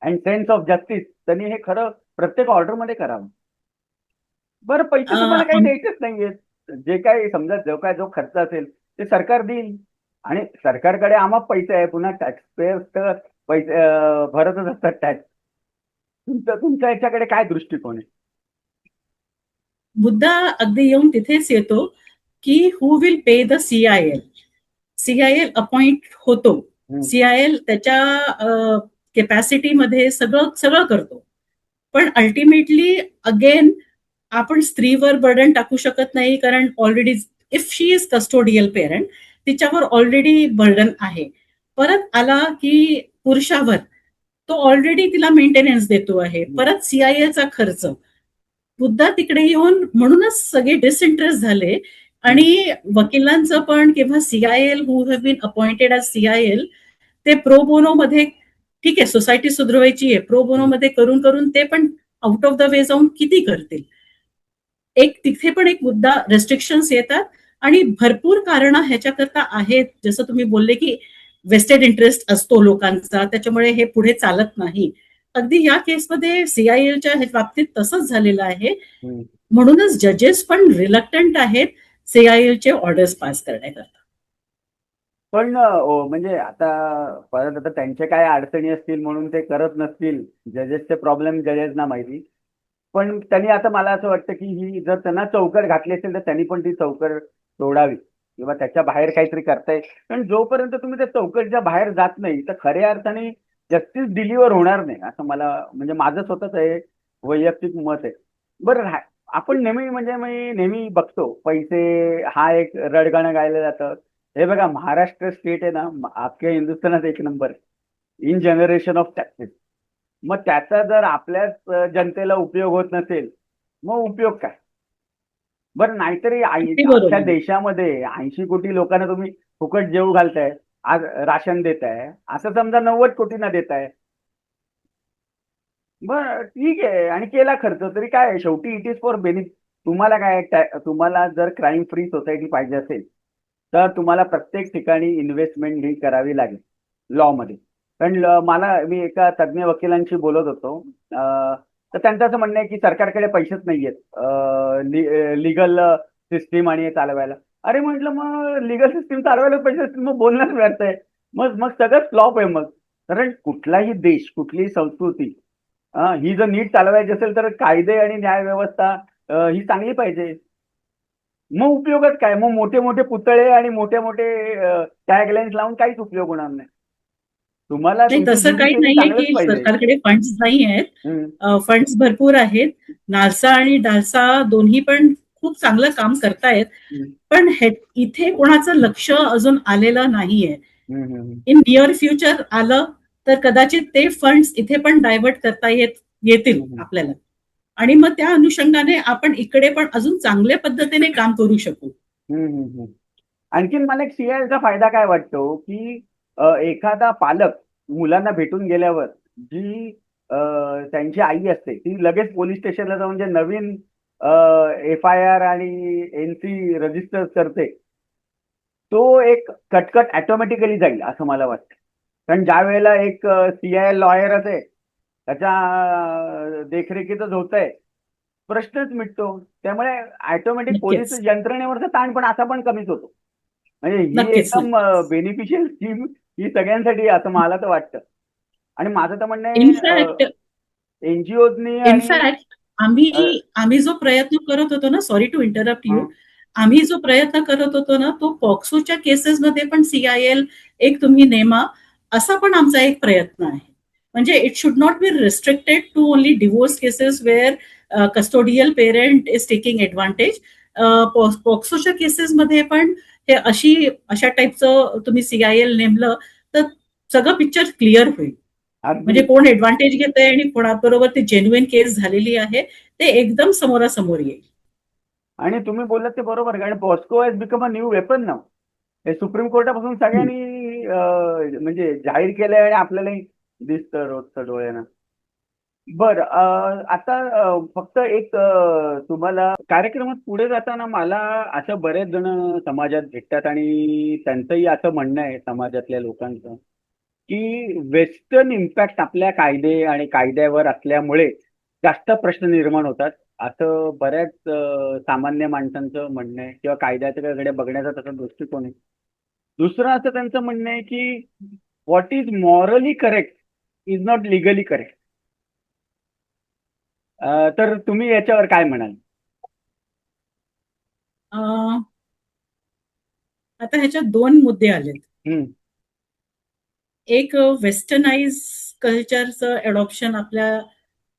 and sense of justice, त्यांनी हे खरं प्रत्येक ऑर्डरमध्ये करावं. बरं, पैसे तुम्हाला काही द्यायचेच नाहीये. जे काही समजा जो खर्च असेल ते सरकार देईल. आणि सरकारकडे आम्हा पैसे आहे, पुन्हा टॅक्सपेअर्स तर पैसे भरतच असतात टॅक्स. तुमच्या याच्याकडे काय दृष्टिकोन आहे?
मुद्दा अगदी येऊन तिथेच येतो की who will pay the CIL appoint होतो. CIL त्याच्या कॅपॅसिटीमध्ये सगळं करतो, पण अल्टिमेटली अगेन आपण स्त्रीवर बर्डन टाकू शकत नाही, कारण already if she is custodial parent तिच्यावर ऑलरेडी बर्डन आहे. परत आला की पुरुषावर, तो ऑलरेडी तिला मेंटेनन्स देतो आहे. परत सीआयएचा खर्च, मुद्दा तिकडे येऊन म्हणूनच सगळे डिसइंटरेस्ट झाले. आणि वकिलांचं पण किंवा CIL who have been appointed as CIL, ते प्रो बोनो मध्ये ठीक आहे सोसायटी सुधरवायची आहे, प्रो बोनो मध्ये करून करून ते पण आउट ऑफ द वे जाऊन किती करतील. एक तिथे पण एक मुद्दा, रेस्ट्रिक्शन्स येतात आणि भरपूर कारणं ह्याच्याकरता आहेत. जसं तुम्ही बोलले की वेस्टेड इंटरेस्ट असतो लोकांचा, त्याच्यामुळे हे पुढे चालत नाही. अगदी या केसमध्ये सीआयएलच्या बाबतीत तसंच झालेलं आहे. म्हणूनच जजेस पण रिलक्टंट आहेत सीआयएलचे ऑर्डर्स पास करण्याकरता.
पण म्हणजे आता परत आता त्यांच्या काय अडचणी असतील म्हणून ते करत नसतील, जजेसचे प्रॉब्लेम जजेसना माहिती. पण त्यांनी आता मला असं वाटतं की ही जर त्यांना चौकट घातली असेल तर त्यांनी पण ती चौकट तोडावी किंवा त्याच्या बाहेर काहीतरी करताय. कारण जोपर्यंत तुम्ही त्या चौकटच्या बाहेर जात नाही तर खऱ्या अर्थाने जस्टिस डिलिव्हर होणार नाही, असं मला म्हणजे माझं स्वतःच आहे वैयक्तिक मत आहे. बरं आपण नेहमी म्हणजे मी नेहमी बघतो पैसे हा एक रडगाणं गायलं जातं. हे बघा महाराष्ट्र स्टेट आहे ना, अख्ख्या हिंदुस्थानात एक number in generation of taxes. मग त्याचा जर आपल्याच जनतेला उपयोग होत नसेल मग उपयोग काय? बरं नाहीतरी
अगदी
अख्ख्या
बरोबर.
देशामध्ये 80 कोटी लोकांना तुम्ही फुकट जेवू घालताय, आज राशन देताय, असं समजा 90 कोटींना देताय. बरं ठीक आहे आणि केला खर्च तरी काय आहे? शेवटी इट इज फॉर बेनिफिट. तुम्हाला काय तुम्हाला जर क्राईम फ्री सोसायटी पाहिजे असेल तर तुम्हाला प्रत्येक ठिकाणी इन्व्हेस्टमेंट ही करावी लागेल लॉ मध्ये. कारण मी एका तज्ज्ञ वकिलांशी बोलत होतो, तर त्यांचं असं म्हणणं आहे की सरकारकडे पैसेच नाहीयेत लिगल सिस्टीम आणि हे चालवायला. अरे म्हटलं मग लिगल सिस्टीम चालवायला पैसे असतील मग बोलणंच व्यर्थ आहे. मग मग सगळं फ्लॉप आहे मग. कारण कुठलाही देश कुठलीही संस्कृती ही जर नीट चालवायची असेल तर कायदे आणि न्याय व्यवस्था ही चांगली पाहिजे. मग उपयोगच काय? मग मोठे मोठे पुतळे आणि मोठे मोठे टॅगलाईन्स लावून काहीच उपयोग होणार नाही. तुम्हाला
नाही,
तुमची
तसं काही
ज्युडिशियरी
नाहीये
चांगलंच
की
पाहिजे.
सरकारकडे फंड्स नाही आहेत.
हम्म,
फंड्स भरपूर आहेत. नालसा आणि डालसा दोन्ही पण खूप चांगलं काम करतायत.
हम्म,
पण इथे कोणाचं लक्ष अजून आलेलं नाहीये.
हम्म, हम्म,
इन नियर फ्युचर आलं तर कदाचित ते फंड्स इथे पण डायव्हर्ट करता येतील
हम्म,
आपल्याला. आणि मग त्या अनुषंगाने आपण इकडे पण अजून चांगल्या पद्धतीने काम करू शकू.
हम्म, हम्म. आणखीन मला एक सीआयएलचा फायदा काय वाटतो की एखादा पालक मुलांना भेटून गेल्यावर जी त्यांची आई असते ती लगेच पोलीस स्टेशनला जाऊन जे नवीन FIR आणि NC रजिस्टर करते तो एक कटकट ऑटोमॅटिकली जाईल असं मला वाटतं. कारण ज्या वेळेला एक CIL लॉयर असे त्याच्या देखरेखीतच होत आहे प्रश्नच मिटतो. त्यामुळे ऑटोमॅटिक पोलीस
नक्कीच.
यंत्रणेवरचा ताण पण असा पण कमीच होतो. म्हणजे ही
नक्कीच.
एकदम
नक्कीच.
बेनिफिशियल स्कीम ही सगळ्यांसाठी असं मला तर वाटतं. आणि माझं तर म्हणणं
इनफॅक्ट
आहे NGOजनी आणि
इनफॅक्ट आम्ही जो प्रयत्न करत होतो ना, सॉरी टू इंटरप्ट यू,
हं,
आम्ही जो प्रयत्न करत होतो ना तो पॉक्सोच्या केसेसमध्ये पण सीआयएल एक तुम्ही नेमा, असा पण आमचा एक प्रयत्न आहे. म्हणजे it should not be restricted to only divorce cases where custodial parent is taking advantage. पॉक्सोच्या केसेसमध्ये पण हे अशा टाईपचं तुम्ही सीआयएल नेमलं तर सगळं पिक्चर क्लिअर होईल.
अगदी.
म्हणजे कोण ऍडव्हान्टेज घेत आहे आणि कोणाबरोबर ती जेन्युइन केस झालेली आहे ते एकदम समोरासमोर येईल.
आणि तुम्ही बोललात ते बरोबर, कारण POCSO has become a new weapon नाव. हे सुप्रीम कोर्टापासून
हं.
सगळ्यांनी म्हणजे जाहीर केलंय आणि आपल्यालाही दिसतं रोजचं डोळ्यानं. बरं आता फक्त एक तुम्हाला कार्यक्रमात पुढे जाताना मला असं बरेच जण समाजात भेटतात आणि त्यांचंही असं म्हणणं आहे समाजातल्या लोकांचं की वेस्टर्न इम्पॅक्ट आपल्या कायदे आणि कायद्यावर असल्यामुळे जास्त प्रश्न निर्माण होतात असं बऱ्याच सामान्य माणसांचं म्हणणं आहे किंवा कायद्याकडे बघण्याचा तसा दृष्टिकोन आहे. दुसरं असं त्यांचं म्हणणं आहे की what is morally correct is not legally correct. तर तुम्ही याच्यावर काय म्हणाल?
अं, आता ह्याच्यात दोन मुद्दे आलेत.
हम्म,
एक वेस्टर्नाइज कल्चरचं अडॉप्शन आपल्या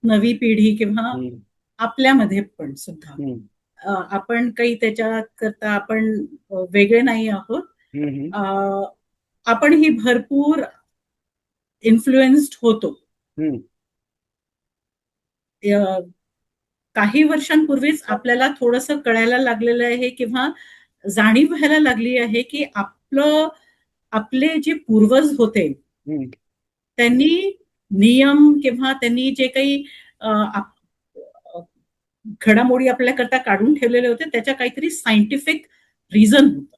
नवी पिढी किंवा
हम्म,
आपल्यामध्ये पण सुद्धा
हम्म,
आपण काही त्याच्या करता आपण वेगळे नाही आहोत.
हम्म, हम्म,
अ, आपणही भरपूर इन्फ्लुएन्स्ड होतो.
हम्म,
अ, काही वर्षांपूर्वीच आपल्याला थोडंसं कळायला लागलेलं आहे किंवा जाणीव व्हायला लागली आहे, की आपले जे पूर्वज होते,
हम्म,
त्यांनी नियम किंवा त्यांनी जे काही अ, आप अ, घडामोडी आपल्याकरता काढून ठेवलेले होते, त्याच्या काहीतरी सायंटिफिक रिझन होतं.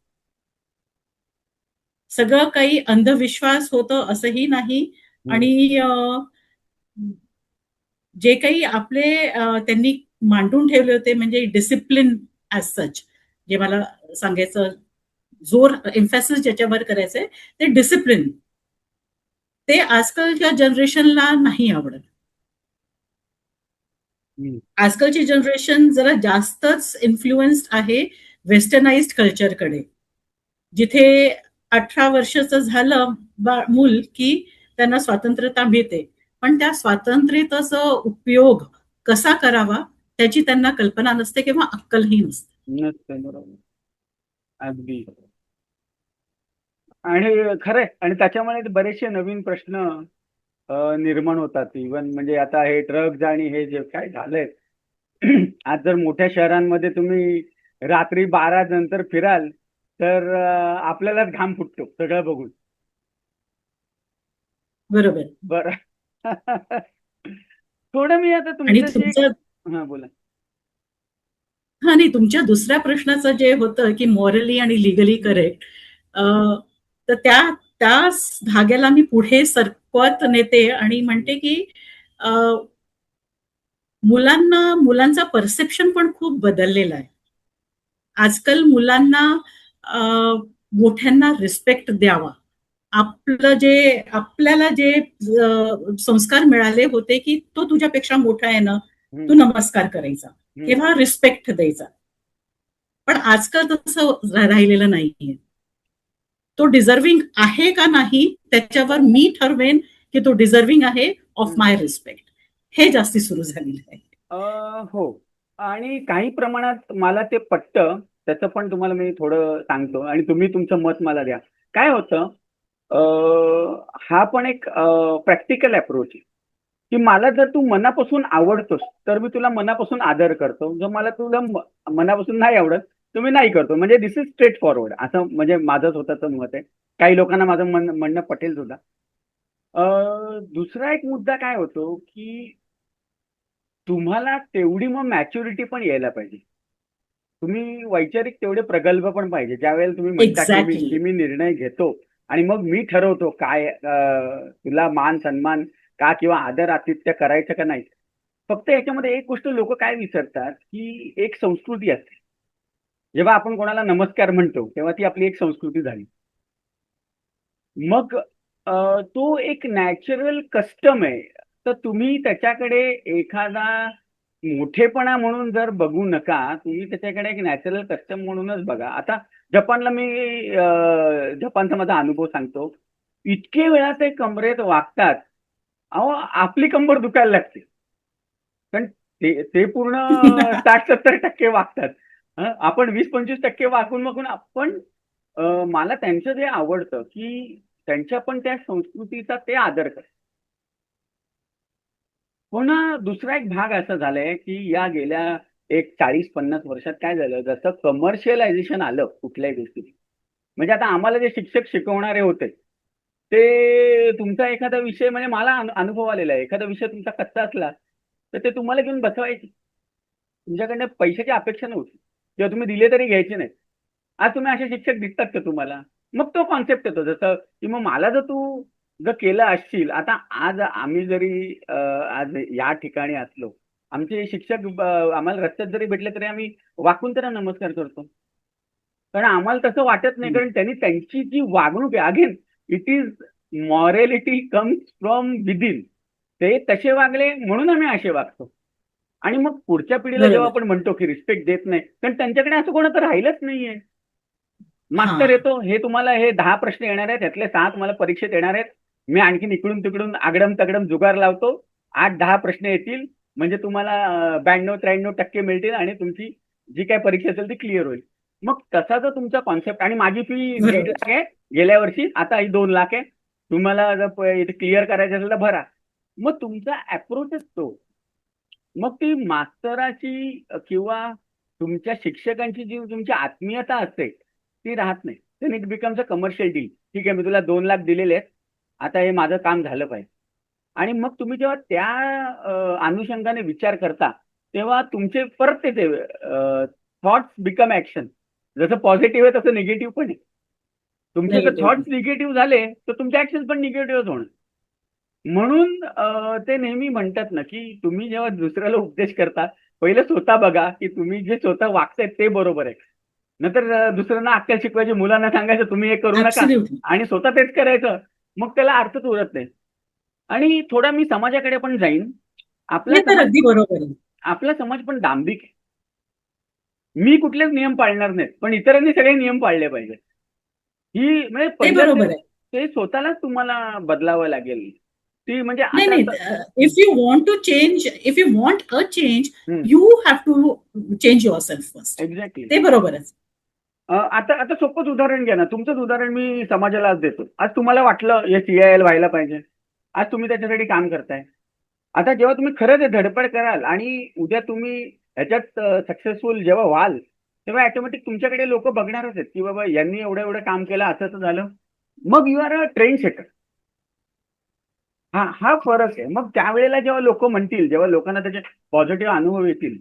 सगळं काही अंधविश्वास होतं असंही नाही
हम्म,
आणि जे काही त्यांनी मांडून ठेवले होते म्हणजे डिसिप्लिन ॲज सच, जे मला सांगायचं जोर एम्फॅसिस ज्याच्यावर करायचंय ते डिसिप्लिन. ते आजकालच्या जनरेशनला नाही आवडत.
हम्म.
आजकालची जनरेशन जरा जास्तच इन्फ्लुएन्स्ड आहे वेस्टर्नाइज्ड कल्चरकडे. जिथे 18 वर्षाचं झालं मूल की त्यांना स्वातंत्र्यता मिळते. पण त्या स्वातंत्र्यतेचा उपयोग कसा करावा त्याची त्यांना कल्पना नसते किंवा अक्कलही नसते.
नसते, बरोबर. अगदी. आणि खरंय, आणि त्याच्यामुळे बरेचसे नवीन प्रश्न निर्माण होतात. इव्हन म्हणजे आता हे ड्रग्ज आणि हे जे काय झालंय, आज जर मोठ्या शहरांमध्ये तुम्ही रात्री 12 नंतर फिराल तर आपल्यालाच घाम फुटतो सगळं बघून.
बरोबर.
बरं. थोडं मी आता
आणि
तुमच्याशी
तुमचं
हा, बोला.
हां, नाही तुमच्या दुसऱ्या प्रश्नाचं जे होतं, की मॉरली आणि लीगली
हम्म,
करेक्ट तर त्या धाग्याला मी पुढे सरकवत नेते आणि म्हणते, की अ, मुलांचा परसेप्शन पण खूप बदललेला आहे. आजकाल मुलांना अ, मोठ्यांना रिस्पेक्ट द्यावा. आपल्याला जे संस्कार मिळाले होते, की तो तुझ्यापेक्षा मोठा आहे ना, तू
हम्म,
नमस्कार करायचा
हम्म.
किंवा रिस्पेक्ट द्यायचा. पण आजकाल तसं राहिलेलं नाहीये. तो डिझर्विंग आहे का नाही त्याच्यावर मी ठरवेन, की तो डिझर्विंग आहे ऑफ
हम्म.
माय रिस्पेक्ट. हे जास्ती सुरू झालेलं आहे.
अ, हो. आणि काही प्रमाणात मला ते पटतं. त्याचं पण तुम्हाला मी थोडं सांगतो आणि तुम्ही तुमचं मत मला द्या. काय होतं, अ, हा पण एक प्रॅक्टिकल अप्रोच आहे, की मला जर तू मनापासून आवडतोस तर मी तुला मनापासून आदर करतो. जर मला तुला मनापासून नाही आवडत तर मी नाही करतो. म्हणजे दिस इज स्ट्रेट फॉरवर्ड, असं म्हणजे माझं स्वतःचं मत आहे. काही लोकांना माझं म्हणणं पटेल सुद्धा. दुसरा एक मुद्दा काय होतो, की तुम्हाला तेवढी मग मॅच्युरिटी पण यायला पाहिजे. तुम्ही वैचारिक तेवढे प्रगल्भ पण पाहिजे. ज्यावेळेला तुम्ही म्हणता की मी
एक्झॅक्टली.
की मी निर्णय घेतो आणि मग मी ठरवतो काय तुला मान सन्मान का किंवा आदर आतिथ्य करायचं का नाही. फक्त याच्यामध्ये एक गोष्ट लोक काय विसरतात, की एक संस्कृती असते. जेव्हा आपण कोणाला नमस्कार म्हणतो तेव्हा ती आपली एक संस्कृती झाली. मग तो एक नॅचरल कस्टम आहे. तर तुम्ही त्याच्याकडे एखादा मोठेपणा म्हणून जर बघू नका, तुम्ही त्याच्याकडे एक नॅचरल कस्टम म्हणूनच बघा. आता जपानला मी जपानचा माझा अनुभव सांगतो. इतके वेळा ते कमरेत वागतात, अहो आपली कंबर दुखायला लागते. कारण ते पूर्ण 60-70% वागतात. आपण 20-25% वागून वागून आपण मला त्यांचं जे आवडतं, की त्यांच्या पण त्या संस्कृतीचा ते आदर करतात. पण दुसरा एक भाग असा झालाय, की या गेल्या एक 40-50 वर्षात काय झालं, जसं कमर्शियलायझेशन आलं कुठल्याही गोष्टी. म्हणजे आता आम्हाला जे शिक्षक शिकवणारे होते, ते तुमचा एखादा विषय म्हणजे मला अनुभव आलेला आहे. एखादा विषय तुमचा कच्चा असला, तर ते तुम्हाला घेऊन बसवायचे. तुमच्याकडनं पैशाची अपेक्षा नव्हती किंवा तुम्ही दिले तरी घ्यायचे नाहीत. आज तुम्ही असे शिक्षक दिसतात का तुम्हाला? मग तो कॉन्सेप्ट येतो जसं, की मग मला जर तू जर केलं असशील, आता आज आम्ही जरी आज या ठिकाणी असलो, आमचे शिक्षक आम्हाला रस्त्यात जरी भेटले तरी आम्ही वाकून त्यांना नमस्कार करतो. कारण आम्हाला तसं वाटत नाही, कारण त्यांनी त्यांची जी वागणूक आहे, again it is morality comes from within. ते तसे वागले म्हणून आम्ही असे वागतो. आणि मग पुढच्या पिढीला जेव्हा
बरोबर.
आपण म्हणतो की रिस्पेक्ट देत नाही, कारण त्यांच्याकडे असं कोणाचं राहिलंच नाहीये. मास्तर
हां.
येतो, हे तुम्हाला हे 10 प्रश्न येणार आहेत, त्यातले 6 तुम्हाला परीक्षेत येणार आहेत. मी आणखीन इकडून तिकडून आगडम तगडम जुगार लावतो, 8-10 प्रश्न येतील, म्हणजे तुम्हाला 92-93% मिळतील आणि तुमची जी काही परीक्षा असेल ती क्लिअर होईल. मग तसा जर तुमचा कॉन्सेप्ट, आणि माझी फी
बरोबर.
1.5 लाख आहे गेल्या वर्षी, आता ही 2 लाख आहे. तुम्हाला जर क्लिअर करायचं असेल तर भरा. मग तुमचा अप्रोचच तो. मग ती मास्तराची किंवा तुमच्या शिक्षकांची जी तुमची आत्मीयता असते ती राहत नाही. Then it becomes a commercial deal. ठीक आहे, मी तुला 2 लाख दिलेले आहेत, आता हे माझं काम झालं पाहिजे. आणि मग तुम्ही जेव्हा त्या अनुषंगाने विचार करता तेव्हा तुमचे परत ते थॉट्स बिकम ऍक्शन. जसं पॉझिटिव्ह आहे तसं निगेटिव्ह पण आहे. तुमचे जर
Negative.
थॉट्स निगेटिव्ह झाले तर तुमचे ऍक्शन पण निगेटिव्ह होणार. म्हणून ते नेहमी म्हणतात ना की तुम्ही जेव्हा दुसऱ्याला उपदेश करता पहिलं स्वतः बघा की तुम्ही जे स्वतः वागतायत ते बरोबर आहे. नंतर दुसऱ्यांना अक्कल शिकवायची, मुलांना सांगायचं तुम्ही हे करू नका
Absolutely.
आणि स्वतः तेच करायचं. मग त्याला अर्थच उरत नाही. आणि थोडा मी समाजाकडे पण जाईन. आपला
हे तर
समाज
अगदी बरोबर आहे.
आपला समाज पण डांबिक आहे. मी कुठलेच नियम पाळणार नाहीत, पण इतरांनी सगळे नियम पाळले पाहिजे. ही म्हणजे
ते
पहिलं
बरोबर
ते
आहे.
ते स्वतःलाच तुम्हाला बदलावं लागेल. ती म्हणजे
नाही,
आता
नाही.
असं.
If you want to change, if you want a change, you have to change yourself first.
Exactly.
ते बरोबर आहे.
आता आता सोपंच उदाहरण घ्या ना. तुमचंच उदाहरण मी समाजाला आज देतो. आज तुम्हाला वाटलं हे CIL व्हायला पाहिजे. आज तुम्ही त्याच्यासाठी काम करताय. आता जेव्हा तुम्ही खरंच हे धडपड कराल आणि उद्या तुम्ही ह्याच्यात सक्सेसफुल जेव्हा व्हाल तेव्हा ऑटोमॅटिक तुमच्याकडे लोक बघणारच आहेत की बाबा यांनी एवढं एवढं काम केलं, असं असं झालं. मग you are a trend setter. हा हा फरक आहे. मग त्यावेळेला जेव्हा लोक म्हणतील, जेव्हा लोकांना त्याचे पॉझिटिव्ह अनुभव येतील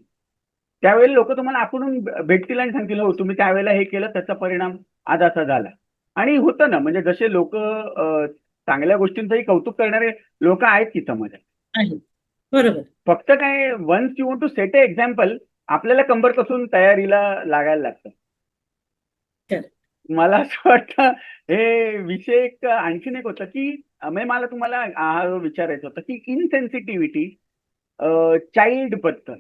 त्यावेळेला लोक तुम्हाला आपण भेटतील आणि सांगतील हो तुम्ही त्यावेळेला हे केलं त्याचा परिणाम आज असा झाला. आणि होतं ना, म्हणजे जसे लोक चांगल्या गोष्टींचंही कौतुक करणारे लोक आहेत की समाजात.
आहे. बरोबर.
फक्त काय once you want to set a example आपल्याला कंबर कसून तयारीला लागायला लागतं.
Correct.
मला असं वाटतं हे विषय एक आणखीन एक होतं की म्हणजे मला तुम्हाला विचारायचं होतं की इनसेन्सिटिव्हिटी चाइल्ड बद्दल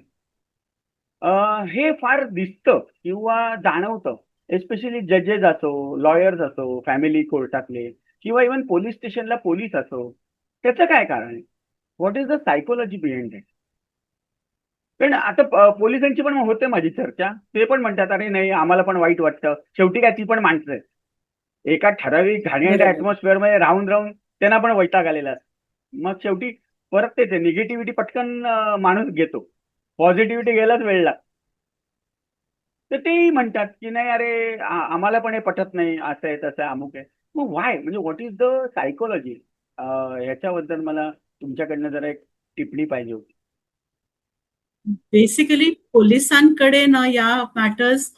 हे फार दिसतं किंवा जाणवतं. एस्पेशली जजेस असो, लॉयर्स असो, फॅमिली कोर्टातले किंवा इव्हन पोलीस स्टेशनला पोलीस असो. त्याचं काय कारण आहे? What is the psychology behind it? पण आता पोलिसांची पण होते माझी चर्चा. ते पण म्हणतात अरे नाही आम्हाला पण वाईट वाटतं. शेवटी काय ती पण माणसं आहेत. एका ठराविक घाणेरड्या
बरोबर.
ऍटमॉस्फिअर मध्ये राहून राहून त्यांना पण वैताग आलेला असतो. मग शेवटी परत तेच आहे, निगेटिव्हिटी पटकन माणूस घेतो, पॉझिटिव्हिटी घ्यायलाच वेळ लागतो. तर तेही म्हणतात की नाही अरे आम्हाला पण हे पटत नाही, असं आहे तसं आहे अमुक आहे. मग वाय, म्हणजे व्हॉट इज द सायकोलॉजी? ह्याच्याबद्दल मला तुमच्याकडनं जरा एक टिप्पणी पाहिजे होती.
बेसिकली पोलिसांकडे ना या मॅटर्स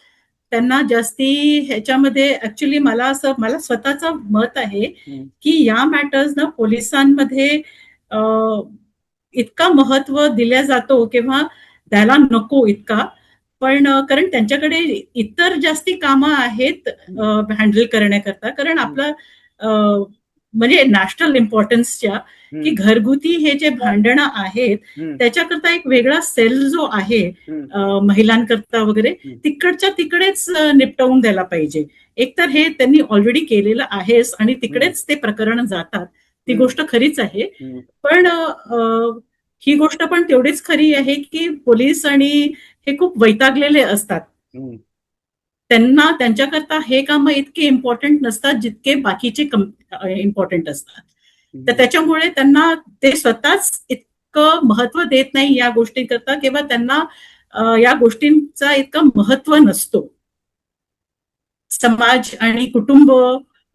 त्यांना जास्ती ह्याच्यामध्ये ऍक्च्युली मला स्वतःचं मत आहे की या मॅटर्स ना पोलिसांमध्ये इतका महत्व दिल्या जातो किंवा द्यायला नको इतका. पण कारण त्यांच्याकडे इतर जास्ती कामं आहेत हँडल करण्याकरता. कारण आपलं म्हणजे नॅशनल इम्पॉर्टन्सच्या की घरगुती हे जे भांडणं आहेत त्याच्याकरता एक वेगळा सेल जो आहे महिलांकरता वगैरे तिकडच्या तिकडेच निपटवून द्यायला पाहिजे. एकतर हे त्यांनी ऑलरेडी केलेलं आहेच आणि तिकडेच ते प्रकरण जातात. ती गोष्ट खरीच आहे. पण ही गोष्ट पण तेवढीच खरी आहे की पोलीस आणि हे खूप वैतागलेले असतात. त्यांना त्यांच्याकरता हे कामं इतके इम्पॉर्टंट नसतात जितके बाकीचे इम्पॉर्टंट असतात. तर त्याच्यामुळे त्यांना ते स्वतःच इतकं महत्व देत नाही या गोष्टींकरता किंवा त्यांना या गोष्टींचा इतका महत्व नसतो. समाज आणि कुटुंब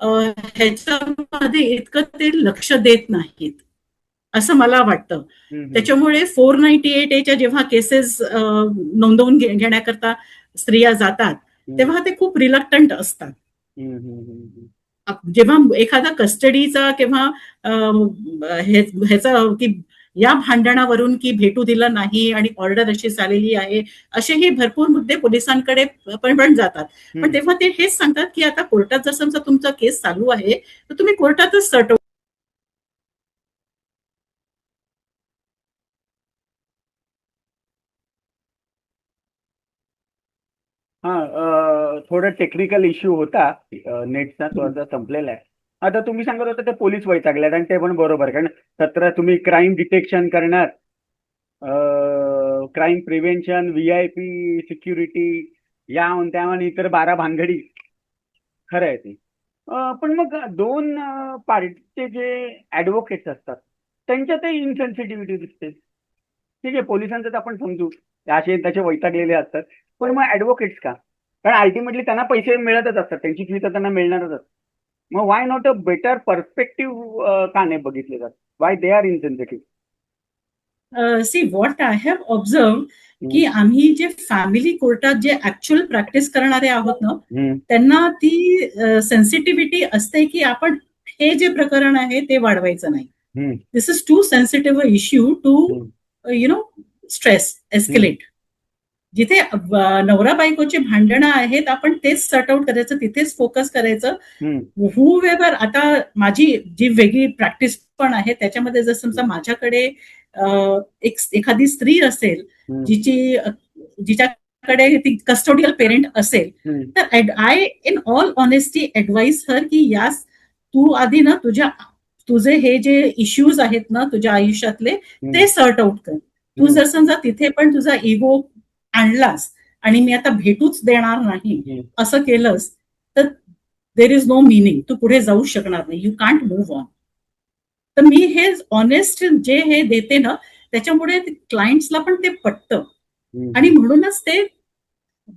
ह्याच्यामध्ये इतकं ते लक्ष देत नाहीत असं मला वाटतं. त्याच्यामुळे 498A जेव्हा केसेस नोंदवून घेण्याकरता स्त्रिया जातात तेव्हा ते खूप रिलक्टंट असतात. जेव्हा एखादा कस्टडीचा किंवा ह्याचा की या भांडणावरून की भेटू दिलं नाही आणि ऑर्डर अशी झालेली आहे, असेही भरपूर मुद्दे पोलिसांकडे पण जातात. पण तेव्हा ते हेच सांगतात की आता कोर्टात जर समजा तुमचा केस चालू आहे तर तुम्ही कोर्टातच सटव.
थोडं टेक्निकल इश्यू होता नेटचा, तो आता संपलेला आहे. आता तुम्ही सांगत होता ते पोलीस वैतागल्यात आणि ते पण बरोबर, कारण 17 तुम्ही क्राईम डिटेक्शन करणार, क्राईम प्रिव्हेन्शन, VIP सिक्युरिटी, या त्या आणि इतर 12 भानगडी. खरं आहे ते. पण मग दोन पार्टीचे जे ऍडव्होकेट्स असतात त्यांच्यातही इनसेन्सिटिव्हिटी दिसते. ठीक आहे, पोलिसांचं तर आपण समजू, ते असे त्याचे वैतागलेले असतात, पण मग ऍडव्होकेट्स का? कारण अल्टिमेटली त्यांना पैसे मिळतच असतात, त्यांची फी तर त्यांना मिळणारच असते. मग why not a better perspective का नाही बघितले जात? Why they are insensitive?
See what I have observe की आम्ही जे फॅमिली कोर्टात जे ऍक्च्युअल प्रॅक्टिस करणारे आहोत ना, त्यांना ती सेन्सिटिव्हिटी असते की आपण हे जे प्रकरण आहे ते वाढवायचं नाही. This is too sensitive issue to stress escalate. जिथे नवरा बायकोची भांडणं आहेत आपण तेच सॉर्ट आउट करायचं, तिथेच फोकस करायचं. हुएव्हर, आता माझी जी वेगळी प्रॅक्टिस पण आहे त्याच्यामध्ये जर समजा माझ्याकडे एखादी स्त्री असेल जिच्याकडे ती कस्टोडियल पेरेंट असेल, तर आय इन ऑल ऑनेस्टी ऍडवाइज हर की यास तू आधी ना तुझे हे जे इश्यूज आहेत ना तुझ्या आयुष्यातले ते सॉर्ट आउट कर. तू जर समजा तिथे पण तुझा इगो आणलास आणि मी आता भेटूच देणार नाही असं केलंस तर देर इज नो मिनिंग, तू पुढे जाऊ शकणार नाही, यू कांट मूव्ह ऑन. तर मी हे ऑनेस्ट जे हे देते ना त्याच्यामुळे क्लायंट्सला पण ते पटतं. आणि म्हणूनच ते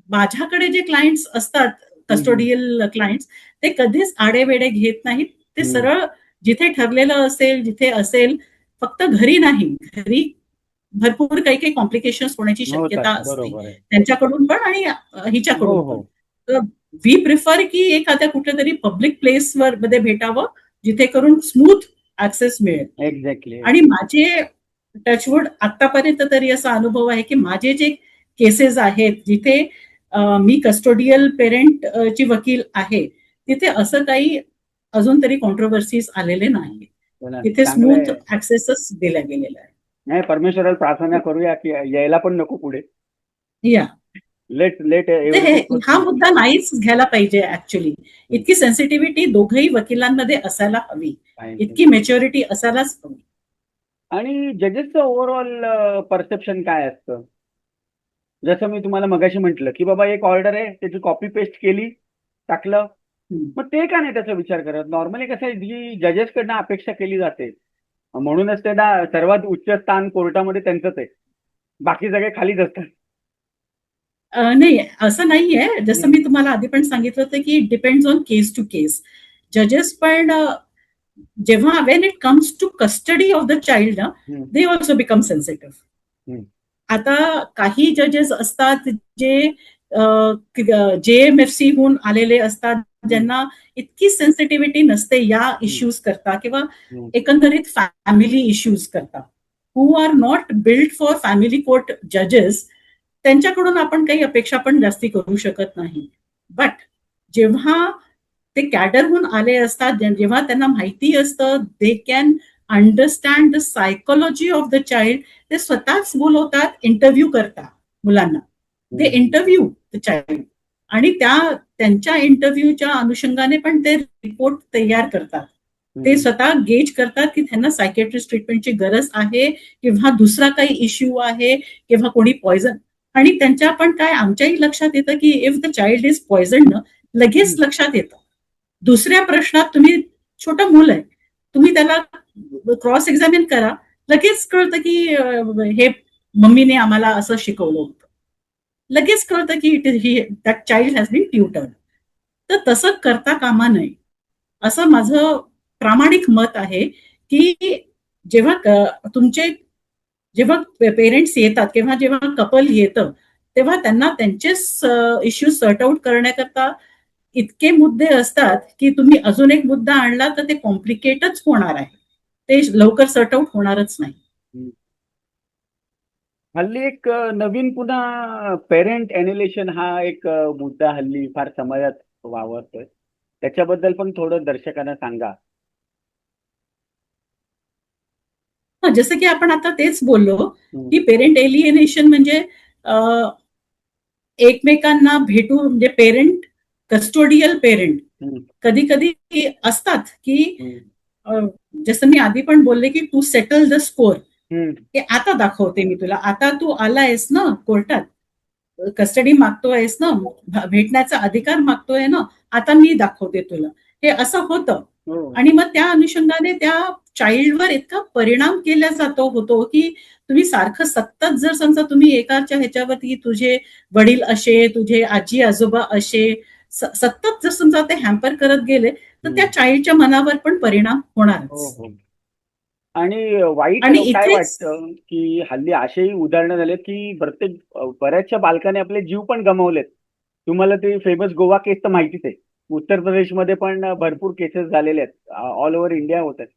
माझ्याकडे जे क्लायंट्स असतात कस्टोडियल क्लायंट्स ते कधीच आडेवेडे घेत नाहीत. ते सरळ जिथे ठरलेलं असेल जिथे असेल, फक्त घरी नाही, घरी भरपूर काही काही कॉम्प्लिकेशन्स होण्याची शक्यता असते त्यांच्याकडून पण आणि हिच्याकडून पण. वी प्रिफर की एखाद्या कुठल्या तरी पब्लिक प्लेस वर मध्ये भेटावं जिथे करून स्मूथ ऍक्सेस मिळेल.
एक्झॅक्टली.
आणि माझे टचवूड आतापर्यंत तरी असा अनुभव आहे की माझे जे केसेस आहेत जिथे मी कस्टोडियल पेरेंट ची वकील आहे तिथे असं काही अजून तरी कॉन्ट्रोवर्सीज आलेले नाही. तिथे स्मूथ ऍक्सेसच दिला गेलेला आहे.
नाही, परमेश्वराला प्रार्थना करूया की यायला पण नको पुढे.
या
लेट
हा मुद्दा नाहीच घ्यायला पाहिजे ऍक्च्युली. इतकी सेन्सिटिव्हिटी दोघही वकिलांमध्ये असायला हवी, इतकी मेच्युरिटी असायलाच हवी.
आणि जजेसचं ओव्हरऑल परसेप्शन काय असतं? जसं मी तुम्हाला मगाशी म्हटलं की बाबा एक ऑर्डर आहे त्याची कॉपी पेस्ट केली, टाकलं, मग ते का नाही त्याचा विचार करत? नॉर्मली कसं आहे, जी जजेसकडनं अपेक्षा केली जाते, म्हणूनच ते सर्वात उच्च स्थान कोर्टामध्ये त्यांचंच आहे, बाकी सगळे खालीच असतात.
नाही असं नाहीये. जसं मी तुम्हाला आधी पण सांगितलं होतं की depends on case to case. जजेस पण जेव्हा when it comes to custody of the child ना दे ऑल्सो बिकम सेन्सिटिव्ह. आता काही जजेस असतात जे JMFC हून आलेले असतात, ज्यांना इतकी सेन्सिटिव्हिटी नसते या इश्यूज करता किंवा एकंदरीत फॅमिली इश्यूज करता, who are not build for family court जजेस. त्यांच्याकडून आपण काही अपेक्षा पण जास्ती करू शकत नाही. बट जेव्हा ते कॅडरहून आले असतात, जेव्हा त्यांना माहिती असतं they can understand the psychology of the child, ते स्वतःच बोलवतात, इंटरव्ह्यू करतात मुलांना, ते इंटरव्ह्यू द चाइल्ड आणि त्यांच्या इंटरव्ह्यूच्या अनुषंगाने पण ते रिपोर्ट तयार करतात. ते स्वतः गेज करतात की त्यांना सायकेट्रिस्ट ट्रीटमेंटची गरज आहे किंवा दुसरा काही इश्यू आहे किंवा कोणी पॉयझन. आणि त्यांच्या पण काय आमच्याही लक्षात येतं की if the child is poison लगेच लक्षात येतं. दुसऱ्या प्रश्नात तुम्ही छोटं मूल आहे, तुम्ही त्याला क्रॉस एक्झामिन करा, लगेच कळतं की हे मम्मीने आम्हाला असं शिकवलं होतं, लगेच कळतं की it is that child has been tutored. तर तसं करता कामा नये असं माझं प्रामाणिक मत आहे की जेव्हा पेरेंट्स येतात किंवा जेव्हा कपल येतं तेव्हा त्यांना त्यांचेच इश्यूज सॉर्ट आउट करण्याकरता इतके मुद्दे असतात की तुम्ही अजून एक मुद्दा आणला तर ते कॉम्प्लिकेटच होणार आहे, ते लवकर सॉर्ट आउट होणारच नाही.
हल्ली एक नवीन पुन्हा पेरेंट एन्युलेशन हा एक मुद्दा हल्ली फार समाजात वावरतोय, त्याच्याबद्दल पण थोडं दर्शकांना सांगा.
जसं की आपण आता तेच बोललो की पेरेंट एलिएनेशन म्हणजे एकमेकांना भेटू, म्हणजे पेरेंट कस्टोडियल पेरेंट कधी कधी असतात की जसं मी आधी पण बोलले की टू सेटल द स्कोर,
हम्म.
की आता दाखवते मी तुला, आता तू आलायस ना कोर्टात, कस्टडी मागतोयस ना, भेटण्याचा अधिकार मागतोय ना, आता मी दाखवते तुला. हे असं होतं.
हो.
आणि मग त्या अनुषंगाने त्या चाइल्डवर इतका परिणाम केला जातो होतो की तुम्ही सारखं सतत जर समजा तुम्ही एकाच्या ह्याच्यावरती तुझे वडील असे, तुझे आजी आजोबा असे, सतत जर समजा ते हॅम्पर करत गेले तर त्या चाइल्डच्या मनावर पण परिणाम
हो
होणारच.
हो. आणि वाईट
आणि
काय
इथेच
वाटतं, की हल्ली असेही उदाहरणं झालेत, की बऱ्याचशा बालकांनी आपले जीव पण गमावलेत. तुम्हाला ते फेमस गोवा केस तर माहितीच आहे. उत्तर प्रदेशमध्ये पण भरपूर केसेस झालेले आहेत. ऑल ओव्हर इंडिया होत आहेत.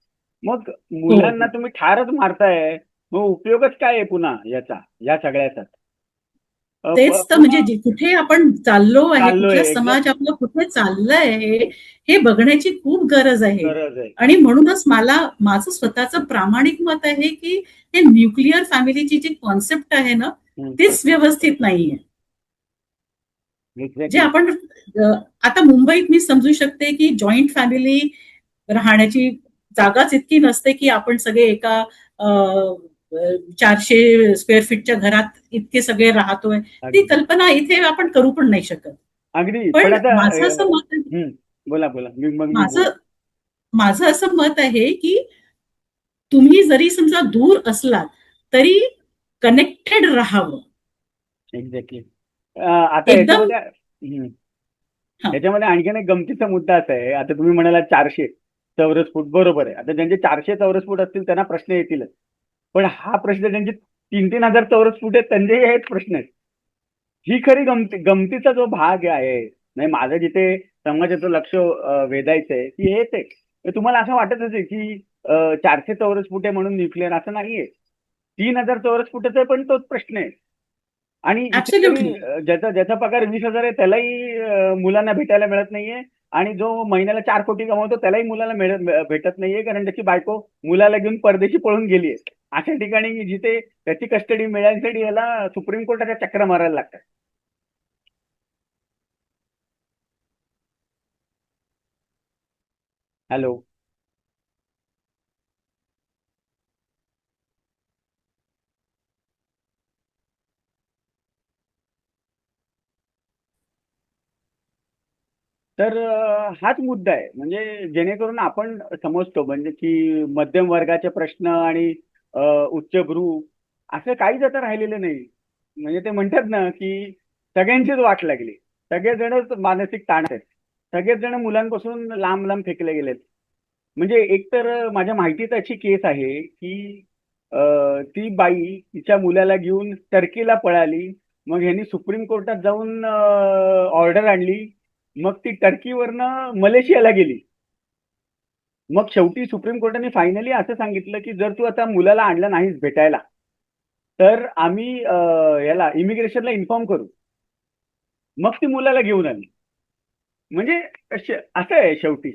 मग
हो
मुलांना
हो
तुम्ही ठारच मारताय, मग उपयोगच काय आहे पुन्हा याचा, या सगळ्याचा?
तेच तर,
पुन्हा
म्हणजे कुठे आपण चाललो आहे,
चाललोय
कुठला समाज
एक्झॅक्टली.
आपला कुठे चाललंय हे बघण्याची खूप गरज आहे.
गरज आहे.
आणि म्हणूनच मला माझं स्वतःचं प्रामाणिक मत आहे की हे न्यूक्लिअर फॅमिलीची जी कॉन्सेप्ट आहे ना, तीच व्यवस्थित नाहीये. जे
एक्झॅक्टली.
आपण आता मुंबईत मी समजू शकते की जॉईंट फॅमिली राहण्याची जागाच इतकी नसते की आपण सगळे एका अ, 400 स्क्वेअर फीटच्या घरात इतके सगळे राहतोय. ती
अगदी
कल्पना इथे आपण करू पण नाही शकत.
अगदी. पण
पण
आता
माझं असं मत आहे,
बोला बोला, मी बोल.
माझं माझं असं मत आहे की तुम्ही जरी समजा दूर असलात तरी कनेक्टेड राहावं.
एक्झॅक्टली. आता
एकदम. हा.
याच्यामध्ये आणखीन एक गमतीचा मुद्दा असा आहे. आता तुम्ही म्हणाला 400 चौरस फूट, बरोबर आहे. आता ज्यांचे 400 चौरस फूट असतील त्यांना प्रश्न येतीलच. पण हा प्रश्न ज्यांचे 3,000-3,000 चौरस फूट आहेत त्यांचे हेच प्रश्न आहेत. ही खरी गमतीचा जो भाग आहे. नाही, माझं जिथे समाजाचं लक्ष वेधायचंय की हेच आहे. तुम्हाला असं वाटत असेल की 400 चौरस फूट आहे म्हणून न्यूक्लिअर, असं नाहीये. 3,000 चौरस फुटाचा आहे पण तोच प्रश्न आहे. आणि इथे तरी
ऍब्सोल्युटली.
ज्याचा ज्याचा पगार 20,000 आहे त्यालाही मुलांना भेटायला मिळत नाहीये. आणि जो महिन्याला 4 कोटी कमवतो त्यालाही मुलाला भेटत नाहीये, कारण त्याची बायको मुलाला घेऊन परदेशी पळून गेलीये. अशा ठिकाणी जिथे त्याची कस्टडी मिळण्यासाठी याला सुप्रीम कोर्टाच्या चक्रा मारायला लागतात. हॅलो. तर हाच मुद्दा आहे. म्हणजे जेणेकरून आपण समजतो म्हणजे की मध्यम वर्गाचे प्रश्न आणि उच्चभ्रू असं काहीच आता राहिलेलं नाही. म्हणजे ते म्हणतात ना की सगळ्यांचीच वाट लागली. सगळेजणच मानसिक ताणात आहेत. सगळेच जण मुलांपासून लांब लांब फेकले गेलेत. म्हणजे एकतर माझ्या माहितीत अशी केस आहे की ती बाई तिच्या मुलाला घेऊन टर्कीला पळाली. मग ह्यांनी सुप्रीम कोर्टात जाऊन ऑर्डर आणली. मग ती टर्कीवरनं मलेशियाला गेली. मग शेवटी सुप्रीम कोर्टाने फायनली असं सांगितलं की जर तू आता मुलाला आणलं नाहीस भेटायला तर आम्ही याला इमिग्रेशनला इन्फॉर्म करू. मग ती मुलाला घेऊन आली. म्हणजे असं आहे शेवटी.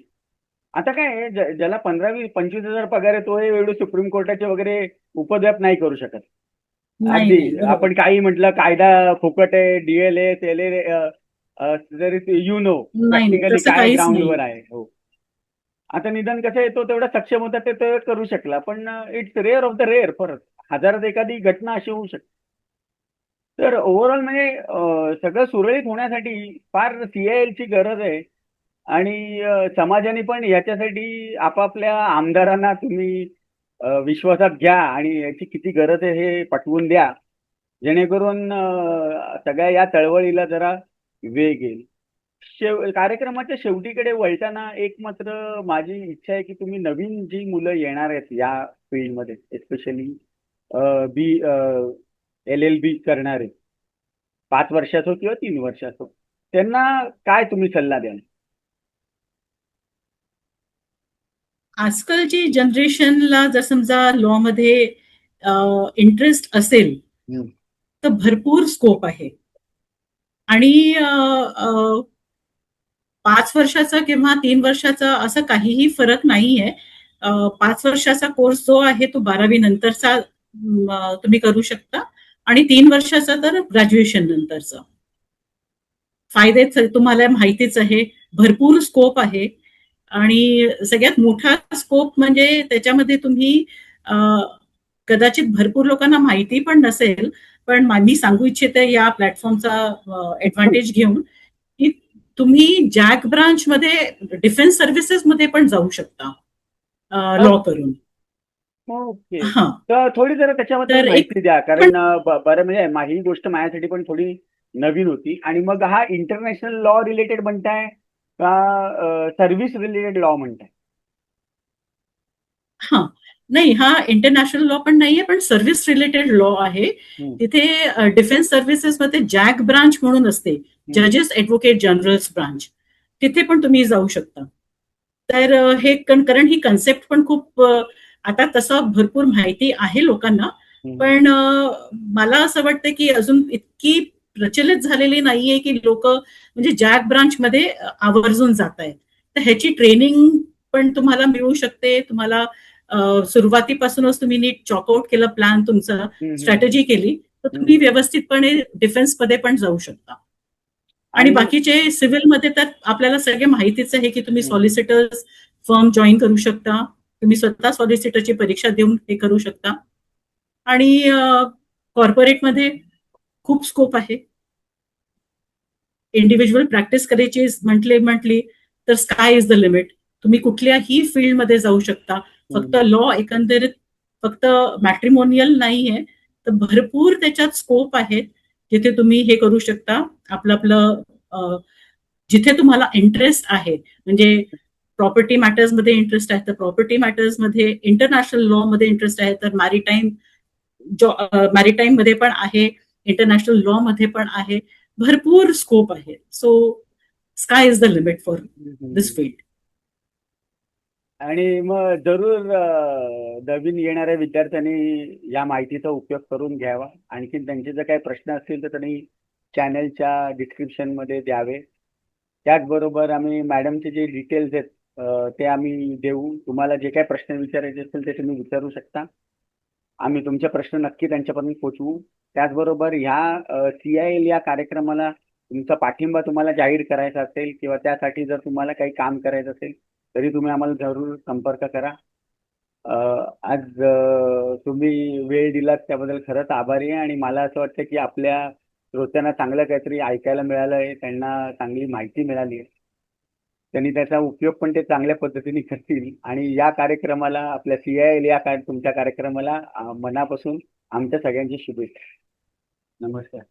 आता काय आहे, ज्याला 15-20-25,000 पगार आहे तो एवढे सुप्रीम कोर्टाचे वगैरे उपद्व्याप नाही करू शकत.
नाही
अगदी.
नाही, बरोबर.
आपण काही म्हटलं कायदा फुकट आहे, डीएलए एलए, तरी यू नो
नाही नाही,
प्रॅक्टिकली
तसं
काय
काहीच
ग्राउंडवर
नाही.
आहे. हो. आता निदान कसं आहे, तो तेवढा सक्षम होता ते तो करू शकला. पण it's rare of the rare. परत हजारात एखादी घटना अशी होऊ शकते. तर ओव्हरऑल म्हणजे सगळं सुरळीत होण्यासाठी फार सीआयएलची गरज आहे. आणि समाजाने पण याच्यासाठी आपापल्या आमदारांना तुम्ही विश्वासात घ्या आणि याची किती गरज आहे हे पटवून द्या. जेणेकरून सगळ्या या चळवळीला जरा वेग येईल. कार्यक्रमाच्या शेवटीकडे वळताना एक मात्र माझी इच्छा आहे की तुम्ही नवीन जी मुलं येणार आहेत या फील्डमध्ये, एस्पेशली बी LLB करणारे, 5 वर्षाचो किंवा 3 वर्षाचो, त्यांना काय तुम्ही सल्ला द्याल?
आजकालची जनरेशनला जर समजा लॉ मध्ये इंटरेस्ट असेल
हम्म.
तर भरपूर स्कोप आहे. आणि 5 वर्षाचा किंवा 3 वर्षाचा असं काहीही फरक नाहीये. 5 वर्षाचा कोर्स जो आहे तो 12वी नंतरचा तुम्ही करू शकता. आणि 3 वर्षाचा तर ग्रॅज्युएशन नंतरचा. फायदेच तुम्हाला माहितीच आहे. भरपूर स्कोप आहे. आणि सगळ्यात मोठा स्कोप म्हणजे त्याच्यामध्ये तुम्ही कदाचित भरपूर लोकांना माहिती पण नसेल, पण मी सांगू इच्छिते या प्लॅटफॉर्मचा ॲडव्हांटेज घेऊन, की तुम्ही जॅक ब्रांचमध्ये डिफेन्स सर्व्हिसेसमध्ये पण जाऊ शकता लॉ करून.
ओके.
हां.
तर थोडी जरा त्याच्याबद्दल
तर एक
माहिती द्या,
पण
कारण बरं म्हणजे ही गोष्ट माझ्यासाठी पण थोडी नवीन होती. आणि मग हा इंटरनॅशनल लॉ रिलेटेड म्हणताय का सर्व्हिस रिलेटेड लॉ म्हणताय?
हां. नाही, हा इंटरनॅशनल लॉ पण नाहीये, पण सर्व्हिस रिलेटेड लॉ आहे.
हम्म,
तिथे डिफेन्स सर्व्हिसेसमध्ये जॅक ब्रांच म्हणून असते,
हम्म,
जजेस ॲडव्होकेट जनरल्स ब्रांच. तिथे पण तुम्ही जाऊ शकता. तर हे कारण ही कन्सेप्ट पण खूप आता तसं भरपूर माहिती आहे लोकांना,
हम्म,
पण मला असं वाटतं की अजून इतकी प्रचलित झालेली नाहीये की लोकं म्हणजे जॅक ब्रांचमध्ये आवर्जून जातायत. तर ह्याची ट्रेनिंग पण तुम्हाला मिळू शकते. तुम्हाला सुरुवातीपासूनच तुम्ही नीट चॉक आउट केलं प्लॅन तुमचा,
हम्म,
स्ट्रॅटेजी केली, तर तुम्ही
हम्म.
व्यवस्थितपणे डिफेन्समध्ये पण जाऊ शकता. आणि
आणि
बाकीचे सिव्हिलमध्ये तर आपल्याला सगळे माहितीच आहे की तुम्ही
हम्म,
सॉलिसिटर्स फर्म जॉईन करू शकता. तुम्ही स्वतः सॉलिसिटरची परीक्षा देऊन हे करू शकता. आणि कॉर्पोरेटमध्ये खूप स्कोप आहे. इंडिव्हिज्युअल प्रॅक्टिस करायची म्हटली तर स्काय इज द लिमिट. तुम्ही कुठल्याही फील्डमध्ये जाऊ शकता. फक्त
हम्म.
लॉ एकंदरीत फक्त मॅट्रिमोनियल नाहीये, तर भरपूर त्याच्यात स्कोप आहेत, जिथे तुम्ही हे करू शकता. आपलं आपलं जिथे तुम्हाला इंटरेस्ट आहे, म्हणजे प्रॉपर्टी मॅटर्समध्ये इंटरेस्ट आहे, तर प्रॉपर्टी मॅटर्समध्ये, इंटरनॅशनल लॉमध्ये इंटरेस्ट आहे, तर मॅरिटाईममध्ये पण आहे, इंटरनॅशनल लॉमध्ये पण आहे. भरपूर स्कोप आहे. So sky is the limit for this field.
आणि मग जरूर नवीन येणाऱ्या विद्यार्थ्यांनी या माहितीचा उपयोग करून घ्यावा. आणखी त्यांचे जर काही प्रश्न असतील तर त्यांनी चॅनलच्या डिस्क्रिप्शनमध्ये द्यावे. त्याचबरोबर आम्ही मॅडमचे जे डिटेल्स आहेत ते आम्ही देऊ. तुम्हाला जे काही प्रश्न विचारायचे असतील ते तुम्ही विचारू शकता. आम्ही तुमचे प्रश्न नक्की त्यांच्यापर्यंत पोहोचवू. त्याचबरोबर ह्या CIL या कार्यक्रमाला तुमचा पाठिंबा तुम्हाला जाहीर करायचा असेल किंवा त्यासाठी जर तुम्हाला काही काम करायचं असेल तरी तुम्ही आम्हाला जरूर संपर्क करा. आज तुम्ही वेळ दिलात त्याबद्दल खरंच आभारी आहे. आणि मला असं वाटतं की आपल्या श्रोत्यांना चांगलं काहीतरी ऐकायला मिळालं आहे, त्यांना चांगली माहिती मिळाली आहे. त्यांनी त्याचा उपयोग पण ते चांगल्या पद्धतीने करतील. आणि या कार्यक्रमाला आपल्या CIL या तुमच्या कार्यक्रमाला मनापासून आमच्या सगळ्यांची शुभेच्छा. नमस्कार.